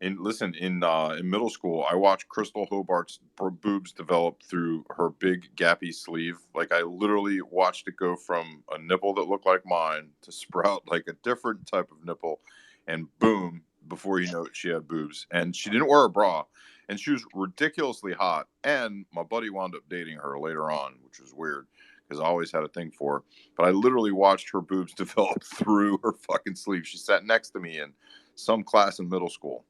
And listen, in middle school, I watched Crystal Hobart's boobs develop through her big gappy sleeve. Like I literally watched it go from a nipple that looked like mine to sprout like a different type of nipple, and boom! Before you know it, she had boobs, and she didn't wear a bra, and she was ridiculously hot. And my buddy wound up dating her later on, which was weird because I always had a thing for her. But I literally watched her boobs develop through her fucking sleeve. She sat next to me in some class in middle school.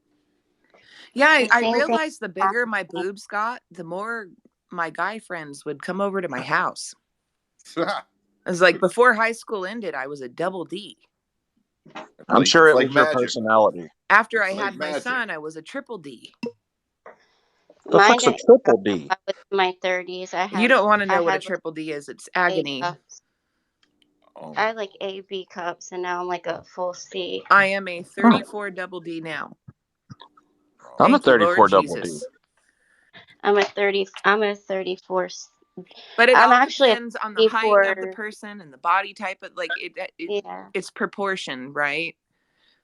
Yeah, I realized the bigger my boobs got, the more my guy friends would come over to my house. It was like before high school ended, I was a double D. I'm sure it was your personality. After I had my son, I was a triple D. The Mine fuck's a didn't start triple till D? I was in my 30s. You don't want to I know what a had like triple D is. It's A agony. cups. Oh, I had like A, B cups, and now I'm like a full C. I am a 34 double D now. I'm a Thank you, 34 Lord double D. Jesus. I'm a 34. But it I'm all actually a depends on the height of the 34. person and the body type. But like Yeah. it's proportion, right?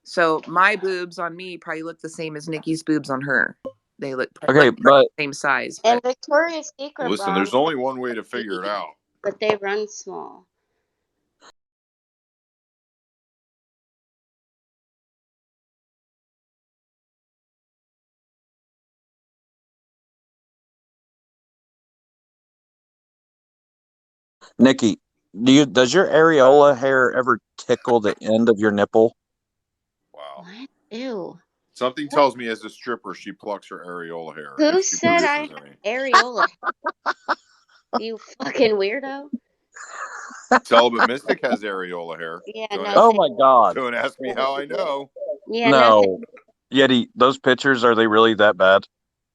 So my boobs on me probably look the same as Nikki's boobs on her. They look Okay, like but the same size. And But Victoria's Secret listen, bras there's only one way to figure it B, out. but they run small. Nikki, does your areola hair ever tickle the end of your nipple? Wow. What? Ew. Something tells me as a stripper, she plucks her areola hair Who if she said I produces had any. areola? You fucking weirdo. Celibate Mystic has areola hair. Yeah, Don't no, ask, Oh thank my God. don't ask me how I know. Yeah, no, thank No. Yeti, those pictures, are they really that bad?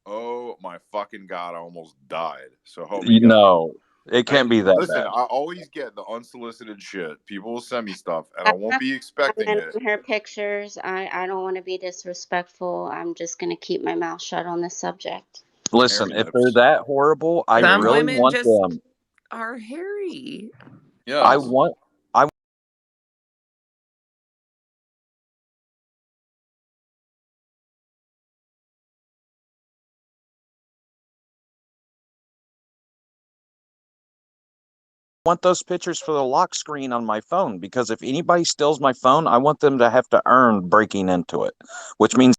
Oh my fucking God, I almost died. So help me God. No, it can't be that Listen, bad. I always get the unsolicited shit. People will send me stuff, and I I'm won't not be expecting commenting it. on her pictures. I don't want to be disrespectful. I'm just gonna keep my mouth shut on this subject. Listen, Hairy if they're nips. that horrible, I Hairy some really women nipples. want just them. are hairy. I Yes. want those pictures for the lock screen on my phone, because if anybody steals my phone, I want them to have to earn breaking into it, which means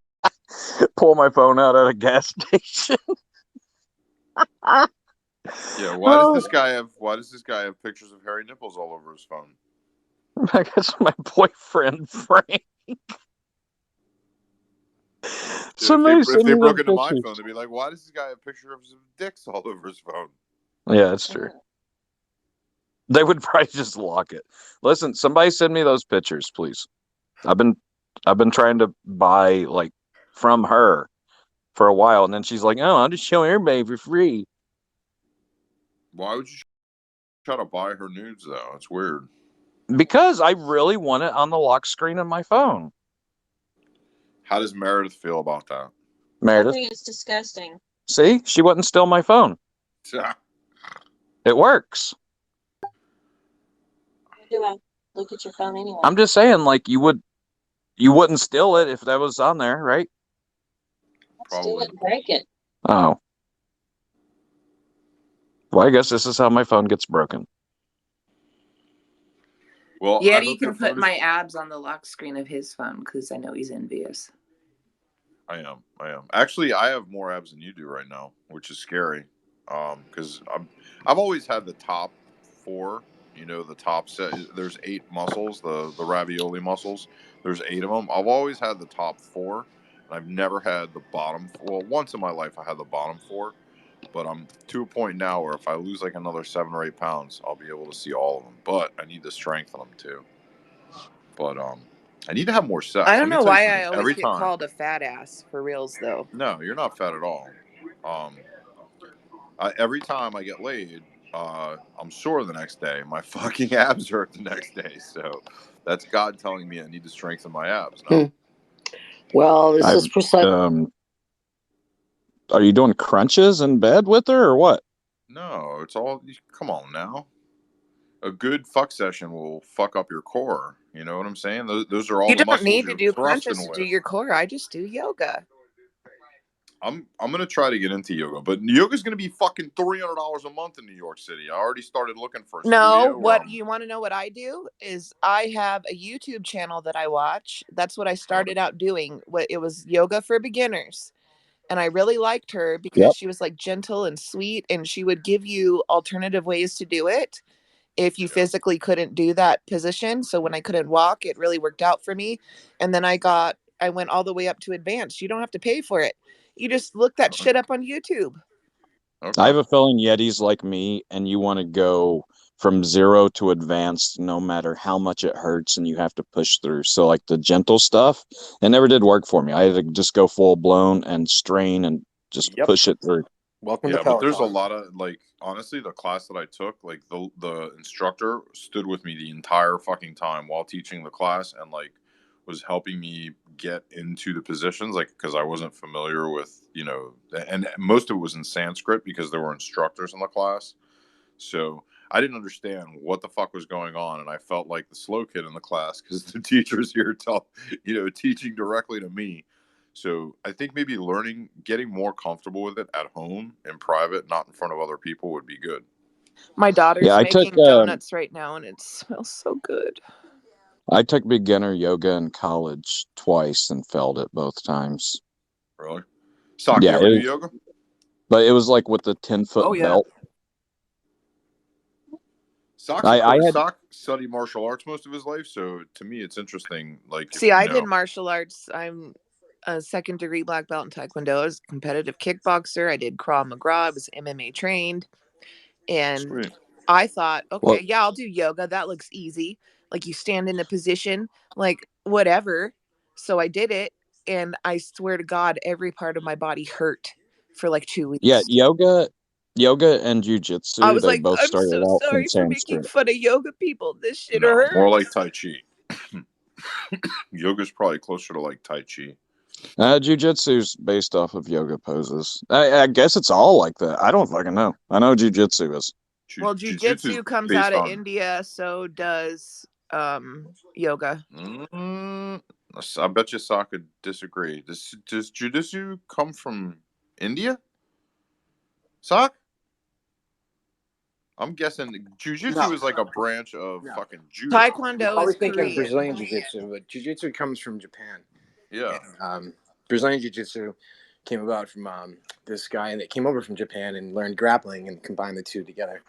pull my phone out at a gas station. Yeah. Why does this guy have pictures of hairy nipples all over his phone? I guess my boyfriend Frank. Dude, Somebody if send they me broke those into my pictures. phone, they'd be like, "Why does this guy have a picture of some dicks all over his phone?" Yeah, that's true. They would probably just lock it. Listen, somebody send me those pictures, please. I've been trying to buy like from her for a while, and then she's like, "Oh, I'll just show everybody for free." Why would you try to buy her nudes though? It's weird. Because I really want it on the lock screen of my phone. How does Meredith feel about that? Meredith, I think it's disgusting. see, she wouldn't steal my phone. It works. Why do I look at your phone anyway? I'm just saying, like you wouldn't steal it if that was on there, right? Steal Probably. it and break it. Oh, well, I guess this is how my phone gets broken. Well, I Yeti hope can your put phone my is. abs on the lock screen of his phone because I know he's envious. I am. Actually, I have more abs than you do right now, which is scary. Because I've always had the top four. You know, the top set. There's 8 muscles, the ravioli muscles. There's 8 of them. I've always had the top 4, and I've never had the bottom. Well, once in my life I had the bottom 4, but I'm to a point now where if I lose like another 7 or 8 pounds, I'll be able to see all of them. But I need to strengthen them too. But I need to have more sex. I Let don't me know tell you why something. I always Every get time. called a fat ass for reals though. No, you're not fat at all. Um, every time I get laid, I'm sore the next day. My fucking abs hurt the next day. So that's God telling me I need to strengthen my abs now. Well, this is precisely. Are you doing crunches in bed with her or what? No, it's all. Come on now. A good fuck session will fuck up your core. You know what I'm saying? Those are all You the don't muscles need to you're do thrusting crunches to do with. your core. I just do yoga. I'm gonna try to get into yoga, but yoga's gonna be fucking $300 a month in New York City. I already started looking for a No, studio where what I'm. you want to know what I do is I have a YouTube channel that I watch. That's what I started out doing. It was yoga for beginners. And I really liked her because Yep. she was like gentle and sweet and she would give you alternative ways to do it if you physically couldn't do that position. So when I couldn't walk, it really worked out for me. And then I went all the way up to advanced. You don't have to pay for it. You just look that shit up on YouTube. Okay. I have a feeling Yeti's like me, and you want to go from 0 to advanced no matter how much it hurts and you have to push through. So like the gentle stuff, it never did work for me. I had to just go full blown and strain and just Yep. push it through. Welcome Yeah, to but there's a Peloton. lot of like honestly, the class that I took, like the instructor stood with me the entire fucking time while teaching the class and like was helping me get into the positions, like because I wasn't familiar with, you know, and most of it was in Sanskrit because there were instructors in the class. So I didn't understand what the fuck was going on, and I felt like the slow kid in the class because the teacher's here teaching directly to me. So I think maybe getting more comfortable with it at home in private, not in front of other people, would be good. My daughter's Yeah, making donuts right now, and it smells so good. I took beginner yoga in college twice and failed it both times. Really? Sock, you Yeah, ever do yoga? but it was like with the 10-foot Oh, yeah. belt. Sock studied martial arts most of his life, so to me it's interesting. Like, See, I did martial arts. I'm a second-degree black belt in Taekwondo. I was a competitive kickboxer. I did Krav Maga. I was MMA trained. And Sweet. I thought, okay, Well- yeah, I'll do yoga. That looks easy. Like you stand in a position, like whatever. So I did it. And I swear to God, every part of my body hurt for like 2 weeks. Yeah, yoga and I jujitsu, was they like, both I'm started so out from sorry for making Sanskrit. fun of yoga people. This shit No, hurts. more like Tai Chi. Yoga's probably closer to like Tai Chi. Jujitsu's based off of yoga poses. I guess it's all like that. I don't fucking know. I know jujitsu is. Well, Jiu-jitsu's jujitsu comes based out of on- India, so does yoga. I bet you Sock could disagree. Does jiu-jitsu come from India? Sock? I'm guessing jiu-jitsu No. is like a branch of No. fucking judo. You're Taekwondo probably is thinking Korean. Brazilian Jiu-Jitsu, but Jiu-Jitsu comes from Japan. Yeah. And, Brazilian Jiu-Jitsu came about from this guy that came over from Japan and learned grappling and combined the two together.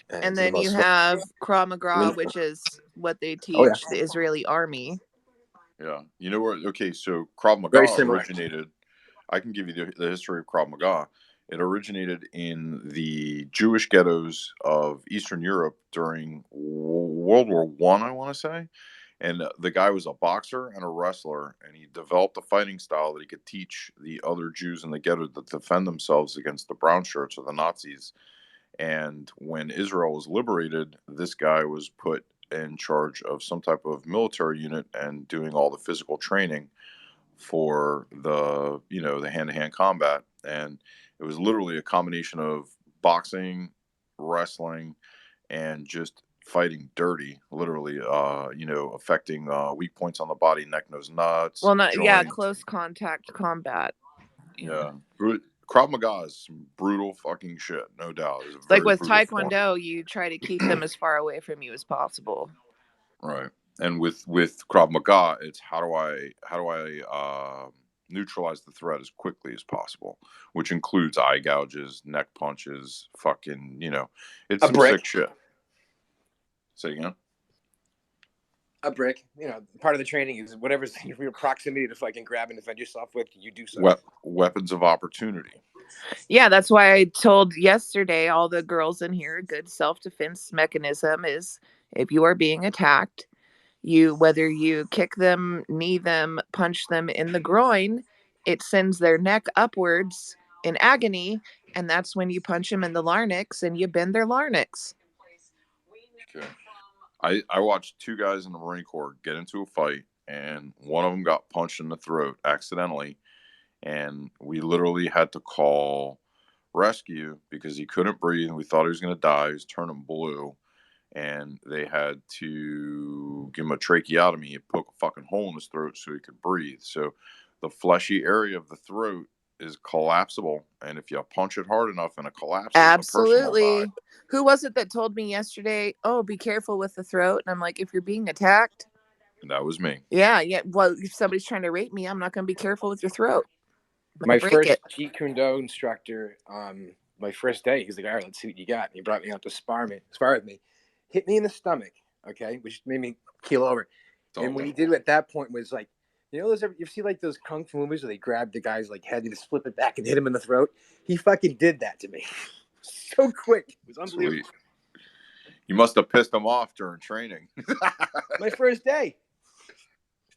And then you have Krav Maga, which is what they teach the Israeli army. Yeah. You know where? Okay, so Krav Very Maga similar. originated. I can give you the history of Krav Maga. It originated in the Jewish ghettos of Eastern Europe during World War One, I want to say. And the guy was a boxer and a wrestler, and he developed a fighting style that he could teach the other Jews in the ghetto to defend themselves against the brown shirts or the Nazis. And when Israel was liberated, this guy was put in charge of some type of military unit and doing all the physical training for the hand-to-hand combat. And it was literally a combination of boxing, wrestling, and just fighting dirty, literally, affecting weak points on the body, neck, nose, nuts. Well, not joints. close contact combat. Yeah. Krav Maga is some brutal fucking shit, no doubt. It's like with Taekwondo, you try to keep them as far away from you as possible. Right. And with Krav Maga, it's how do I neutralize the threat as quickly as possible, which includes eye gouges, neck punches, fucking, it's some sick shit. Say again? A brick. Part of the training is whatever's your proximity to fucking grab and defend yourself with, you do so. Weapons of opportunity. Yeah, that's why I told yesterday all the girls in here a good self-defense mechanism is if you are being attacked, whether you kick them, knee them, punch them in the groin, it sends their neck upwards in agony, and that's when you punch them in the larynx and you bend their larynx. Okay. I watched two guys in the Marine Corps get into a fight, and one of them got punched in the throat accidentally, and we literally had to call rescue because he couldn't breathe, and we thought he was going to die. He was turning blue, and they had to give him a tracheotomy and poke a fucking hole in his throat so he could breathe. So the fleshy area of the throat is collapsible, and if you punch it hard enough and it collapses, absolutely. Who was it that told me yesterday, oh, be careful with the throat? And I'm like, if you're being attacked. And that was me. Yeah. Well, if somebody's trying to rape me, I'm not going to be careful with your throat. My first Jeet Kune Do instructor, my first day, he's like, all right, let's see what you got. And he brought me out to spar with me. Hit me in the stomach, okay, which made me keel over. And what he did at that point was like, you see like those kung fu movies where they grab the guy's like head and just flip it back and hit him in the throat? He fucking did that to me. So quick. It was unbelievable. Sweet. You must have pissed him off during training. My first day.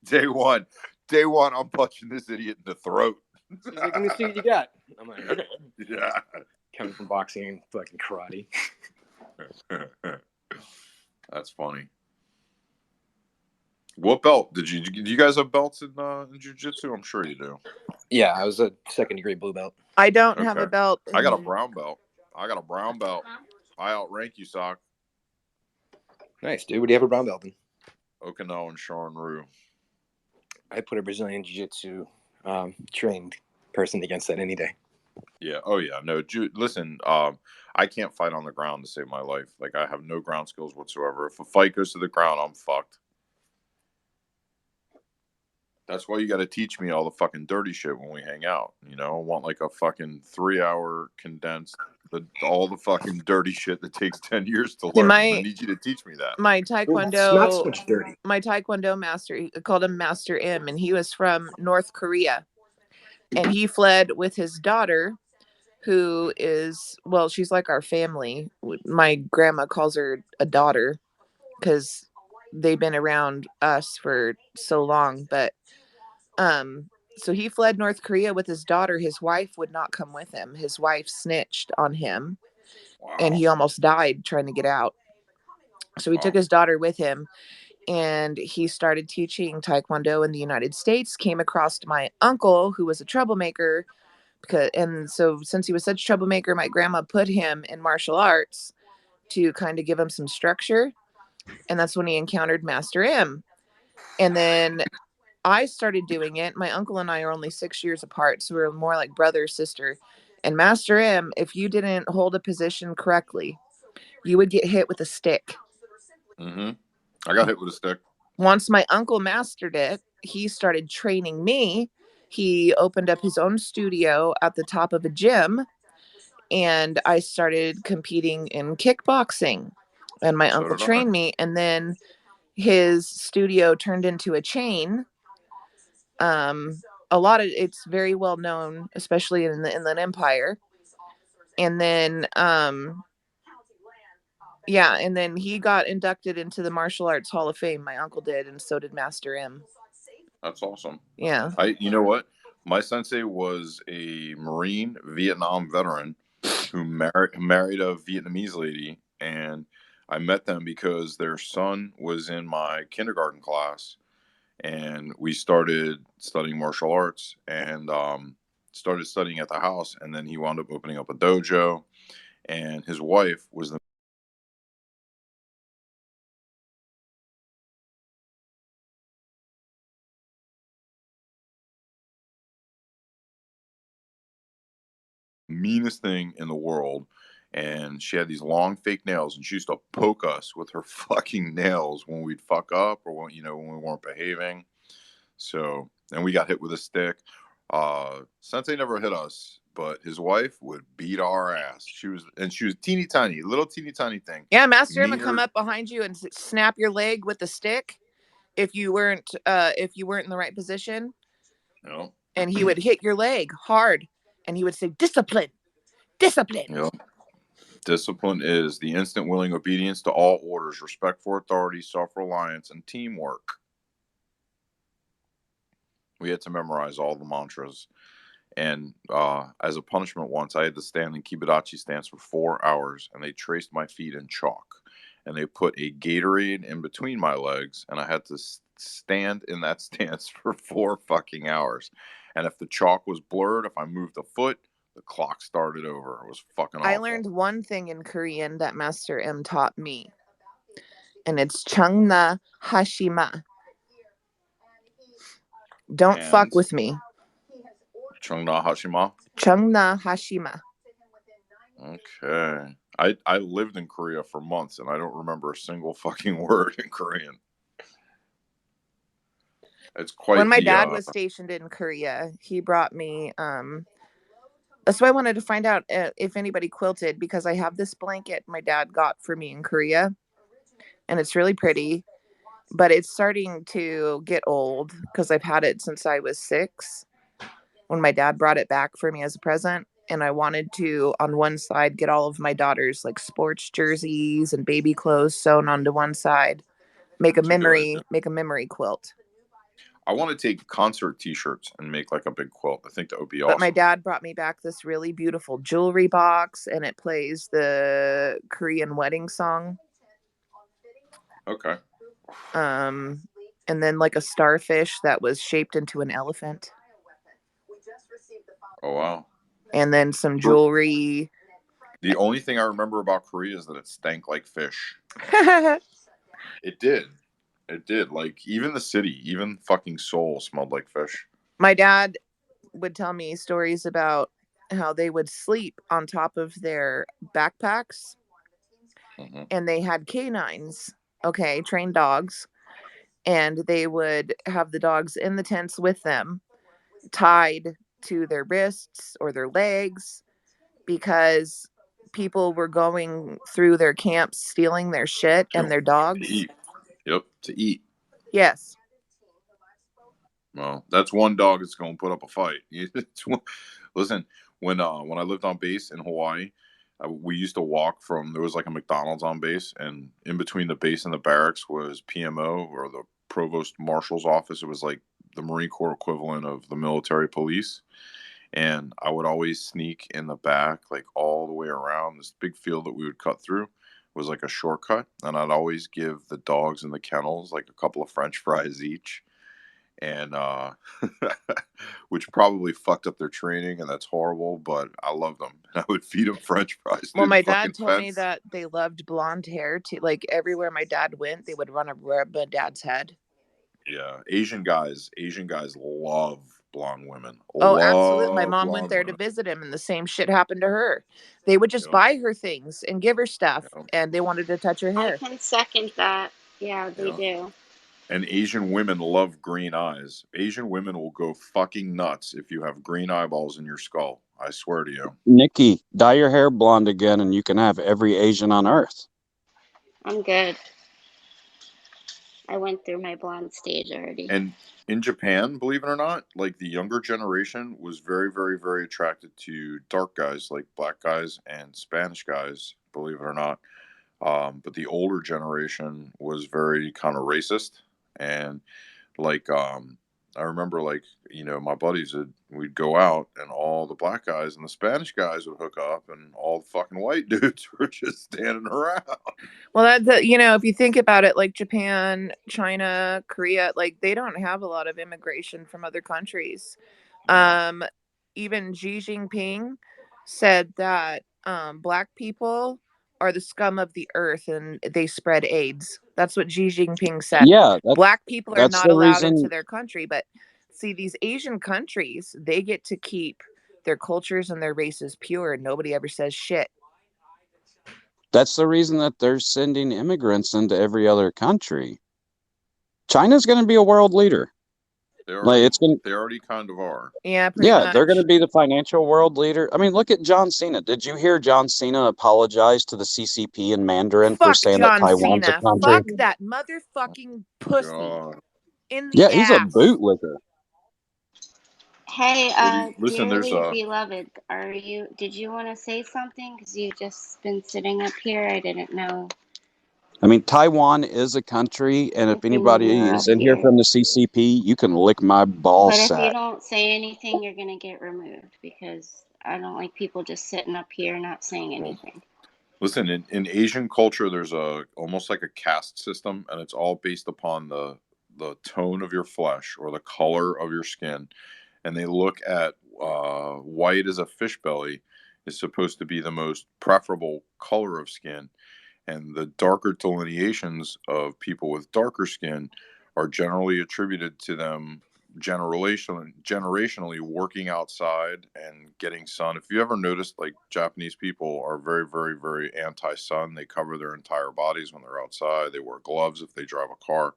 Day one, I'm punching this idiot in the throat. He's like, let me see what you got. I'm like, okay. Yeah. Coming from boxing and fucking karate. That's funny. What belt do you guys have belts in jiu-jitsu? I'm sure you do. Yeah, I was a 2nd degree blue belt. I don't have a belt. I got a brown belt. I outrank you, Sock. Nice, dude. What do you have a brown belt in? Okinawa and Shorin-ryu. I put a Brazilian jiu-jitsu trained person against that any day. Yeah. Oh, yeah. No, listen, I can't fight on the ground to save my life. Like, I have no ground skills whatsoever. If a fight goes to the ground, I'm fucked. That's why you got to teach me all the fucking dirty shit when we hang out. You know, I want like a fucking 3-hour condensed, all the fucking dirty shit that takes 10 years to learn. I need you to teach me that. My Taekwondo, it's not so much dirty. My Taekwondo master, I called him Master M, and he was from North Korea. And he fled with his daughter, who is, well, she's like our family. My grandma calls her a daughter because they've been around us for so long. But so he fled North Korea with his daughter. His wife would not come with him. His wife snitched on him. Wow. And he almost died trying to get out. So he took his daughter with him, and he started teaching Taekwondo in the United States, came across my uncle, who was a troublemaker. And so since he was such a troublemaker, my grandma put him in martial arts to kind of give him some structure. And that's when he encountered Master M. And then I started doing it. My uncle and I are only 6 years apart, so we're more like brother, sister. And Master M, if you didn't hold a position correctly, you would get hit with a stick. Mm-hmm. I got hit with a stick. Once my uncle mastered it, he started training me. He opened up his own studio at the top of a gym, and I started competing in kickboxing. And my uncle trained me, and then his studio turned into a chain. It's very well known, especially in the Inland Empire. And then and then he got inducted into the Martial Arts Hall of Fame. My uncle did, and so did Master M. That's awesome. Yeah. You know what? My sensei was a Marine Vietnam veteran who married a Vietnamese lady, and I met them because their son was in my kindergarten class, and we started studying martial arts and started studying at the house, and then he wound up opening up a dojo, and his wife was the meanest thing in the world. And she had these long fake nails, and she used to poke us with her fucking nails when we'd fuck up or when we weren't behaving. So, and we got hit with a stick. Sensei never hit us, but his wife would beat our ass. She was teeny tiny, little teeny tiny thing. Yeah, Master M would come up behind you and snap your leg with the stick if you weren't in the right position. No. And he would hit your leg hard, and he would say, "Discipline, discipline." Yep. Discipline is the instant willing obedience to all orders, respect for authority, self-reliance, and teamwork. We had to memorize all the mantras. And as a punishment once, I had to stand in Kibadachi stance for 4 hours, and they traced my feet in chalk. And they put a Gatorade in between my legs, and I had to stand in that stance for 4 fucking hours. And if the chalk was blurred, if I moved a foot, the clock started over. It was fucking awful. I learned one thing in Korean that Master M taught me, and it's Chungna Hashima. Don't fuck with me. Chungna Hashima? Chungna Hashima. Okay. I lived in Korea for months, and I don't remember a single fucking word in Korean. It's quite. When my dad was stationed in Korea, he brought me that's why I wanted to find out if anybody quilted, because I have this blanket my dad got for me in Korea, and it's really pretty, but it's starting to get old because I've had it since I was 6 when my dad brought it back for me as a present. And I wanted to, on one side, get all of my daughter's like sports jerseys and baby clothes sewn onto one side, make a memory quilt. I want to take concert T-shirts and make like a big quilt. I think that would be But my awesome. dad brought me back this really beautiful jewelry box, and it plays the Korean wedding song. Okay. And then like a starfish that was shaped into an elephant. Oh wow. And then some jewelry. The only thing I remember about Korea is that it stank like fish. It did. It did. Like even the city, even fucking Seoul smelled like fish. My dad would tell me stories about how they would sleep on top of their backpacks, and they had canines, okay, trained dogs, and they would have the dogs in the tents with them, tied to their wrists or their legs, because people were going through their camps stealing their shit and their dogs. To eat. Yep, to eat. Yes. Well, that's one dog that's going to put up a fight. Listen, when I lived on base in Hawaii, we used to walk from, there was like a McDonald's on base, and in between the base and the barracks was PMO, or the Provost Marshal's office. It was like the Marine Corps equivalent of the military police. And I would always sneak in the back, like all the way around this big field that we would cut through was like a shortcut. And I'd always give the dogs in the kennels like a couple of French fries each. And which probably fucked up their training, and that's horrible, but I love them. I would feed them French fries. Well, my dad told me that they loved blonde hair too. Like everywhere my dad went, they would run a rub my dad's head. Yeah, Asian guys love blonde women. Oh, absolutely. My mom went there to visit him, and the same shit happened to her. They would just buy her things and give her stuff, and they wanted to touch her hair. I can second that. Yeah, they do. And Asian women love green eyes. Asian women will go fucking nuts if you have green eyeballs in your skull. I swear to you. Nikki, dye your hair blonde again and you can have every Asian on earth. I'm good. I went through my blonde stage already. And in Japan, believe it or not, like the younger generation was very, very, very attracted to dark guys, like black guys and Spanish guys, believe it or not. But the older generation was very kind of racist. And like, I remember, like, my buddies we'd go out and all the black guys and the Spanish guys would hook up, and all the fucking white dudes were just standing around. Well, that's if you think about it, like Japan, China, Korea, like they don't have a lot of immigration from other countries. Even Xi Jinping said that black people are the scum of the earth and they spread AIDS. That's what Xi Jinping said. Yeah, black people are not allowed into their country, but see, these Asian countries, they get to keep their cultures and their races pure, and nobody ever says shit. That's the reason that they're sending immigrants into every other country. China's going to be a world leader. They already kind of are. Yeah, pretty much. They're going to be the financial world leader. I mean, look at John Cena. Did you hear John Cena apologize to the CCP in Mandarin for saying John that Taiwan's Cena. a country? Fuck that motherfucking pussy. God. In the ass. He's a bootlicker. Hey, listen, dearly beloved, did you want to say something? Because you've just been sitting up here. I didn't know. I mean, Taiwan is a country, and if anybody is in here from the CCP, you can lick my ball sack. But if you don't say anything, you're going to get removed, because I don't like people just sitting up here not saying anything. Listen, in Asian culture, there's almost like a caste system, and it's all based upon the tone of your flesh or the color of your skin. And they look at white as a fish belly is supposed to be the most preferable color of skin. And the darker delineations of people with darker skin are generally attributed to them generationally working outside and getting sun. If you ever noticed, like, Japanese people are very, very, very anti-sun. They cover their entire bodies when they're outside. They wear gloves if they drive a car.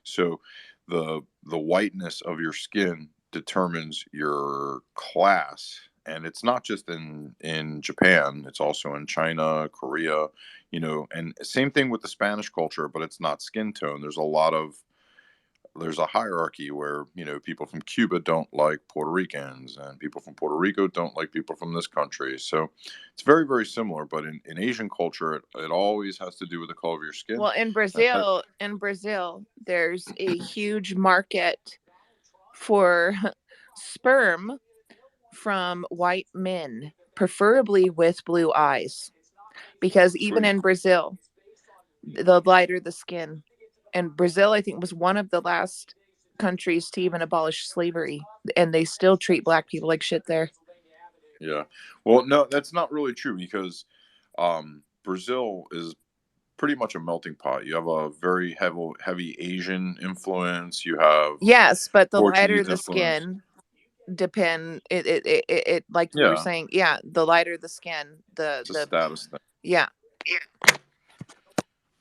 So the whiteness of your skin determines your class. And it's not just in Japan, it's also in China, Korea, and same thing with the Spanish culture, but it's not skin tone. There's a hierarchy where, people from Cuba don't like Puerto Ricans, and people from Puerto Rico don't like people from this country. So it's very, very similar, but in Asian culture, it always has to do with the color of your skin. Well, in Brazil, there's a huge market for sperm from white men, preferably with blue eyes. Because even Sweet. in Brazil, the lighter the skin, and Brazil, I think, was one of the last countries to even abolish slavery, and they still treat black people like shit there. Yeah. Well, no, that's not really true because Brazil is pretty much a melting pot. You have a very heavy Asian influence. You have Yes, but the lighter Portuguese the influence. skin, depend it like we were Yeah, saying, yeah, the lighter the skin, it's a status thing. yeah,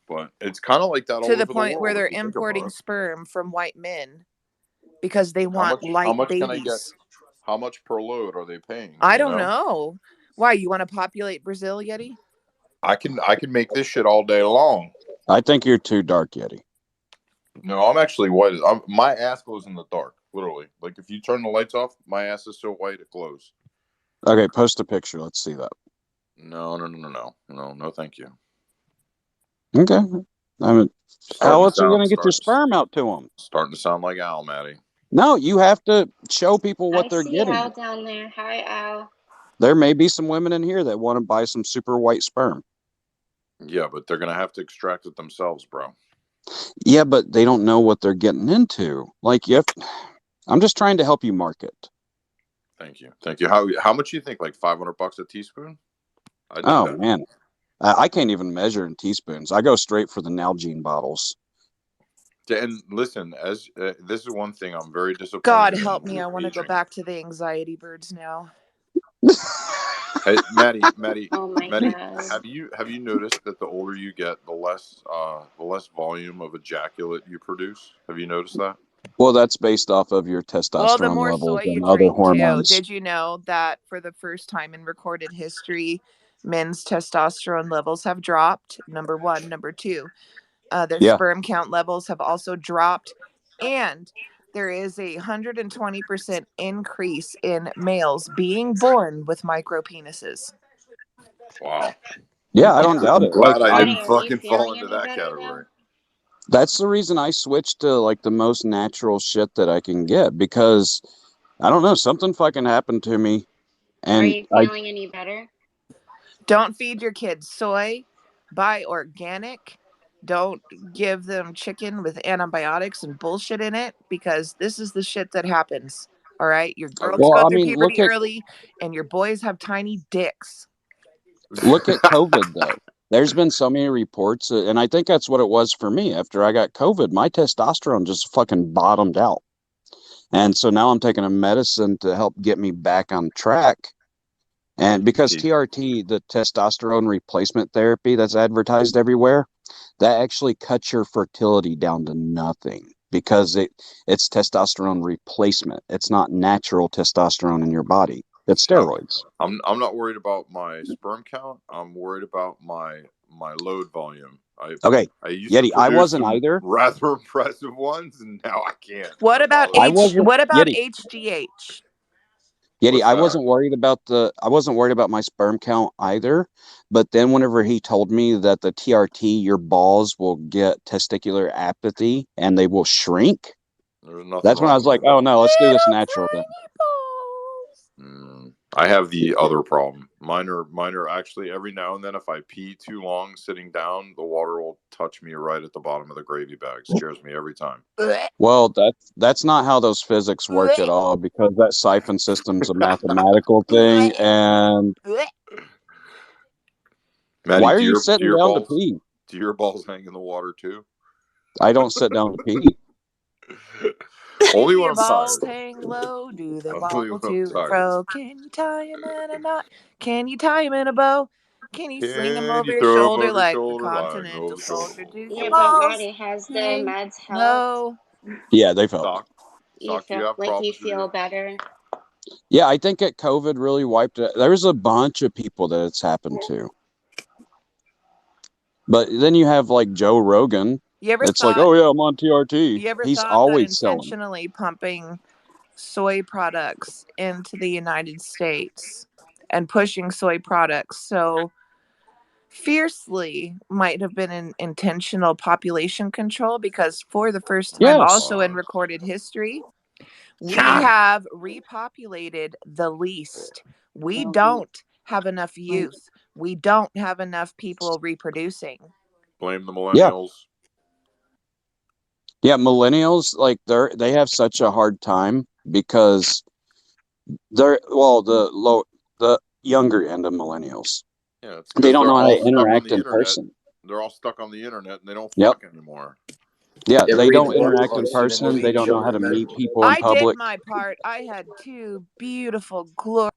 But it's kind of like that to all the over the point where world they're if you think about importing it. sperm from white men because they How want much? How light much can I get? babies. How much per load are they paying? Do I you don't know? know. Why, you want to populate Brazil, Yeti? I can make this shit all day long. I think you're too dark, Yeti. No, I'm actually white. My ass glows in the dark, literally. Like if you turn the lights off, my ass is so white it glows. Okay, post a picture. Let's see that. No, thank you. Okay. I mean, how Starting to else are you sound going to get your starting sperm out to them? starting to sound like Al, Maddie. No, you have to show people what I they're see getting. Al down there. Hi, Al. There may be some women in here that want to buy some super white sperm. Yeah, but they're gonna have to extract it themselves, bro. Yeah, but they don't know what they're getting into. Like, I'm just trying to help you market. Thank you. How much do you think? Like $500 a teaspoon? I'd do Oh that. man, I can't even measure in teaspoons. I go straight for the Nalgene bottles. And listen, as this is one thing I'm very God disappointed in help me, I with want to go aging. back to the anxiety birds now. Hey, Maddie, Oh my God. have you noticed that the older you get, the less volume of ejaculate you produce? Have you noticed that? Well, that's based off of your Well, the testosterone more levels soy you and other drink too. hormones. Did you know that for the first time in recorded history, men's testosterone levels have dropped? Number one. Number two, their Yeah. sperm count levels have also dropped, and there is a 120% increase in males being born with micro penises. Wow. Yeah, I don't doubt I'm it. Like glad I Maddie, didn't are you fucking fall feeling into any that better though? category. that's the reason I switched to like the most natural shit that I can get because I don't know, something fucking happened to me Are and you feeling any better? Don't feed your kids soy. Buy organic. Don't give them chicken with antibiotics and bullshit in it because this is the shit that happens. All right. Your girls Okay. well, go I through mean, puberty early and your boys have tiny dicks. look at COVID though. There's been so many reports, and I think that's what it was for me. After I got COVID, my testosterone just fucking bottomed out. And so now I'm taking a medicine to help get me back on track. And because TRT, the testosterone replacement therapy that's advertised everywhere, that actually cuts your fertility down to nothing because it's testosterone replacement. It's not natural testosterone in your body. It's steroids. I'm not worried about my sperm count. I'm worried about my load volume. Okay, I used to Yeti, I produce wasn't some either. rather impressive ones, and now I can't. What My about body. What about Yeti. HGH? Yeti, What's that? I wasn't worried about my sperm count either. But then whenever he told me that the TRT, your balls will get testicular apathy and they will shrink, There's nothing that's when I wrong was with my like, oh balls. no, let's do this Little natural then. tiny balls. I have the other problem. Mine are actually every now and then if I pee too long sitting down, the water will touch me right at the bottom of the gravy bag. Scares me every time. Well, that's not how those physics work at all because that siphon system's a mathematical thing. And Maddie, why are you sitting down to pee? do your balls hang in the water too? I don't sit down to pee. Only Do when your I'm balls tired. hang low? Do they Only wobble when I'm to and tired. fro? Can you tie him in a knot? Can you tie him in a bow? Can you sling him Can over you your throw them shoulder over your like the shoulder like an continental old shoulder? soldier? Do your Yeah, but balls Maddie, has the hang meds helped? low? Yeah, they've helped. You Do you feel have like you problems with feel better? Yeah, I think at COVID really wiped it. There's a bunch of people that it's happened to. But then you have like Joe Rogan. You ever It's like, thought? oh yeah, I'm on TRT. You ever He's thought that always selling. intentionally pumping soy products into the United States and pushing soy products so fiercely might have been an intentional population control? Because for the first time, Yes. also in recorded history, We have repopulated the least. We don't have enough youth. We don't have enough people reproducing. Blame the millennials. Yeah, millennials, like they have such a hard time because they're the younger end of millennials. Yeah, it's They because don't they're know how all to stuck on interact the in internet. person. They're all stuck on the internet and they don't Yep. fuck anymore. Yeah, You ever they read don't the book interact or in see the person. movie They don't know how Children to of Men? meet people in I public. did my part. I had 2 beautiful, glorious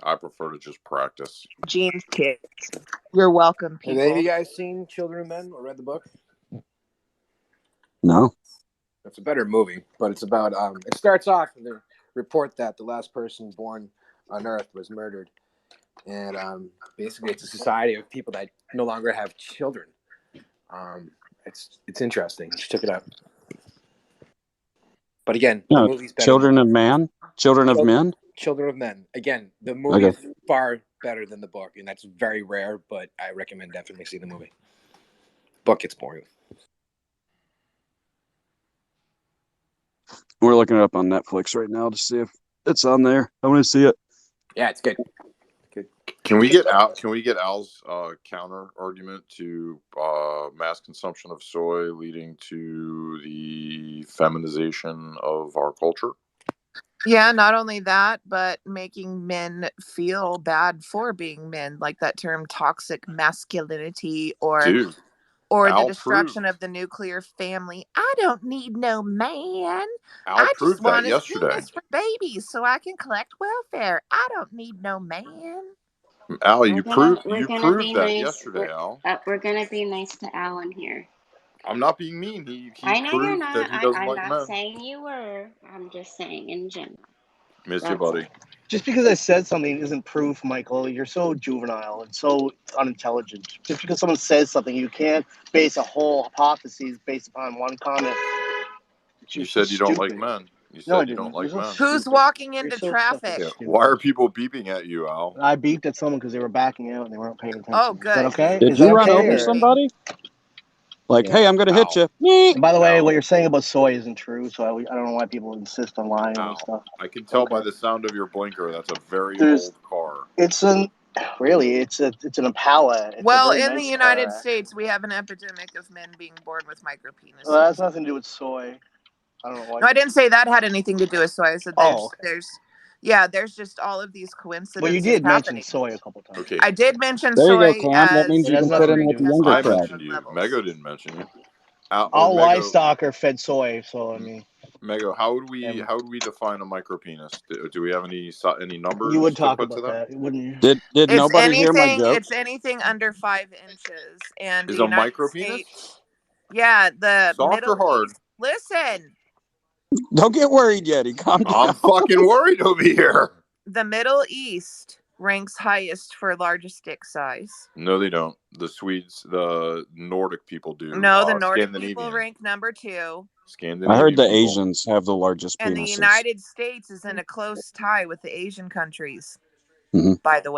I prefer to just practice. James kids. You're welcome, Have any of you people. guys seen Children of Men or read the book? No. It's a better movie, but it's about it starts off with the report that the last person born on Earth was murdered, and basically it's a society of people that no longer have children. It's interesting. You should check it out. But again, the No. movie's better. Children of Man? Children of Men? Children of Men. Again, the movie is far better than the book, and that's very rare. But I recommend definitely see the movie. Book gets boring. We're looking it up on Netflix right now to see if it's on there. I want to see it. Yeah, it's good. Can we get Al's counter argument to mass consumption of soy leading to the feminization of our culture? Yeah, not only that, but making men feel bad for being men, like that term toxic masculinity or Dude, the destruction of the nuclear family. I don't need no man. Al I just proved want that his yesterday. penis for babies so I can collect welfare. I don't need no man. Al, you proved that nice. yesterday, Al. We're gonna be nice to Alan here. I'm not being mean. He I know you're proved not. that he doesn't I'm like not men. saying you were. I'm just saying in general. Miss you, buddy. Just because I said something isn't proof, Michael. You're so juvenile and so unintelligent. Just because someone says something, you can't base a whole hypothesis based upon one comment. You said you don't like men. You said you don't like men. Who's walking into traffic? Yeah. Why are people beeping at you, Al? I beeped at someone because they were backing out and they weren't paying attention. Oh, good. Is that okay? Did Is you that run okay, over somebody? Like, hey, I'm going to hit you. And by the way, what you're saying about soy isn't true, so I don't know why people insist on lying and stuff. I can tell by the sound of your blinker that's a very old car. It's an Impala. It's well, a very in nice the United car. States, we have an epidemic of men being born with micropenises. Well, that has nothing to do with soy. I don't know why. No, I didn't say that had anything to do with soy. I said there's just all of these coincidences. Well, you did mention happening. soy a couple times. Okay. I did mention There soy. You go, Cam. That means you can fit in with the younger I crowd. mentioned you. Mego didn't mention you. All livestock are fed soy, so I mean. Mego, how would we define a micropenis? Do we have any numbers? You would to talk put about to that, wouldn't you? Did it's nobody hear my joke? It's anything under 5 inches, and is the a United micropenis? States. Yeah, the soft Middle or hard? East. Listen. Don't get worried, Yeti. Calm down. I'm fucking worried over here. The Middle East ranks highest for largest dick size. No, they don't. The Swedes, the Nordic people do. No, the Nordic people rank number 2. I heard the Asians have the largest penises. And the United States is in a close tie with the Asian countries, Mm-hmm. by the way.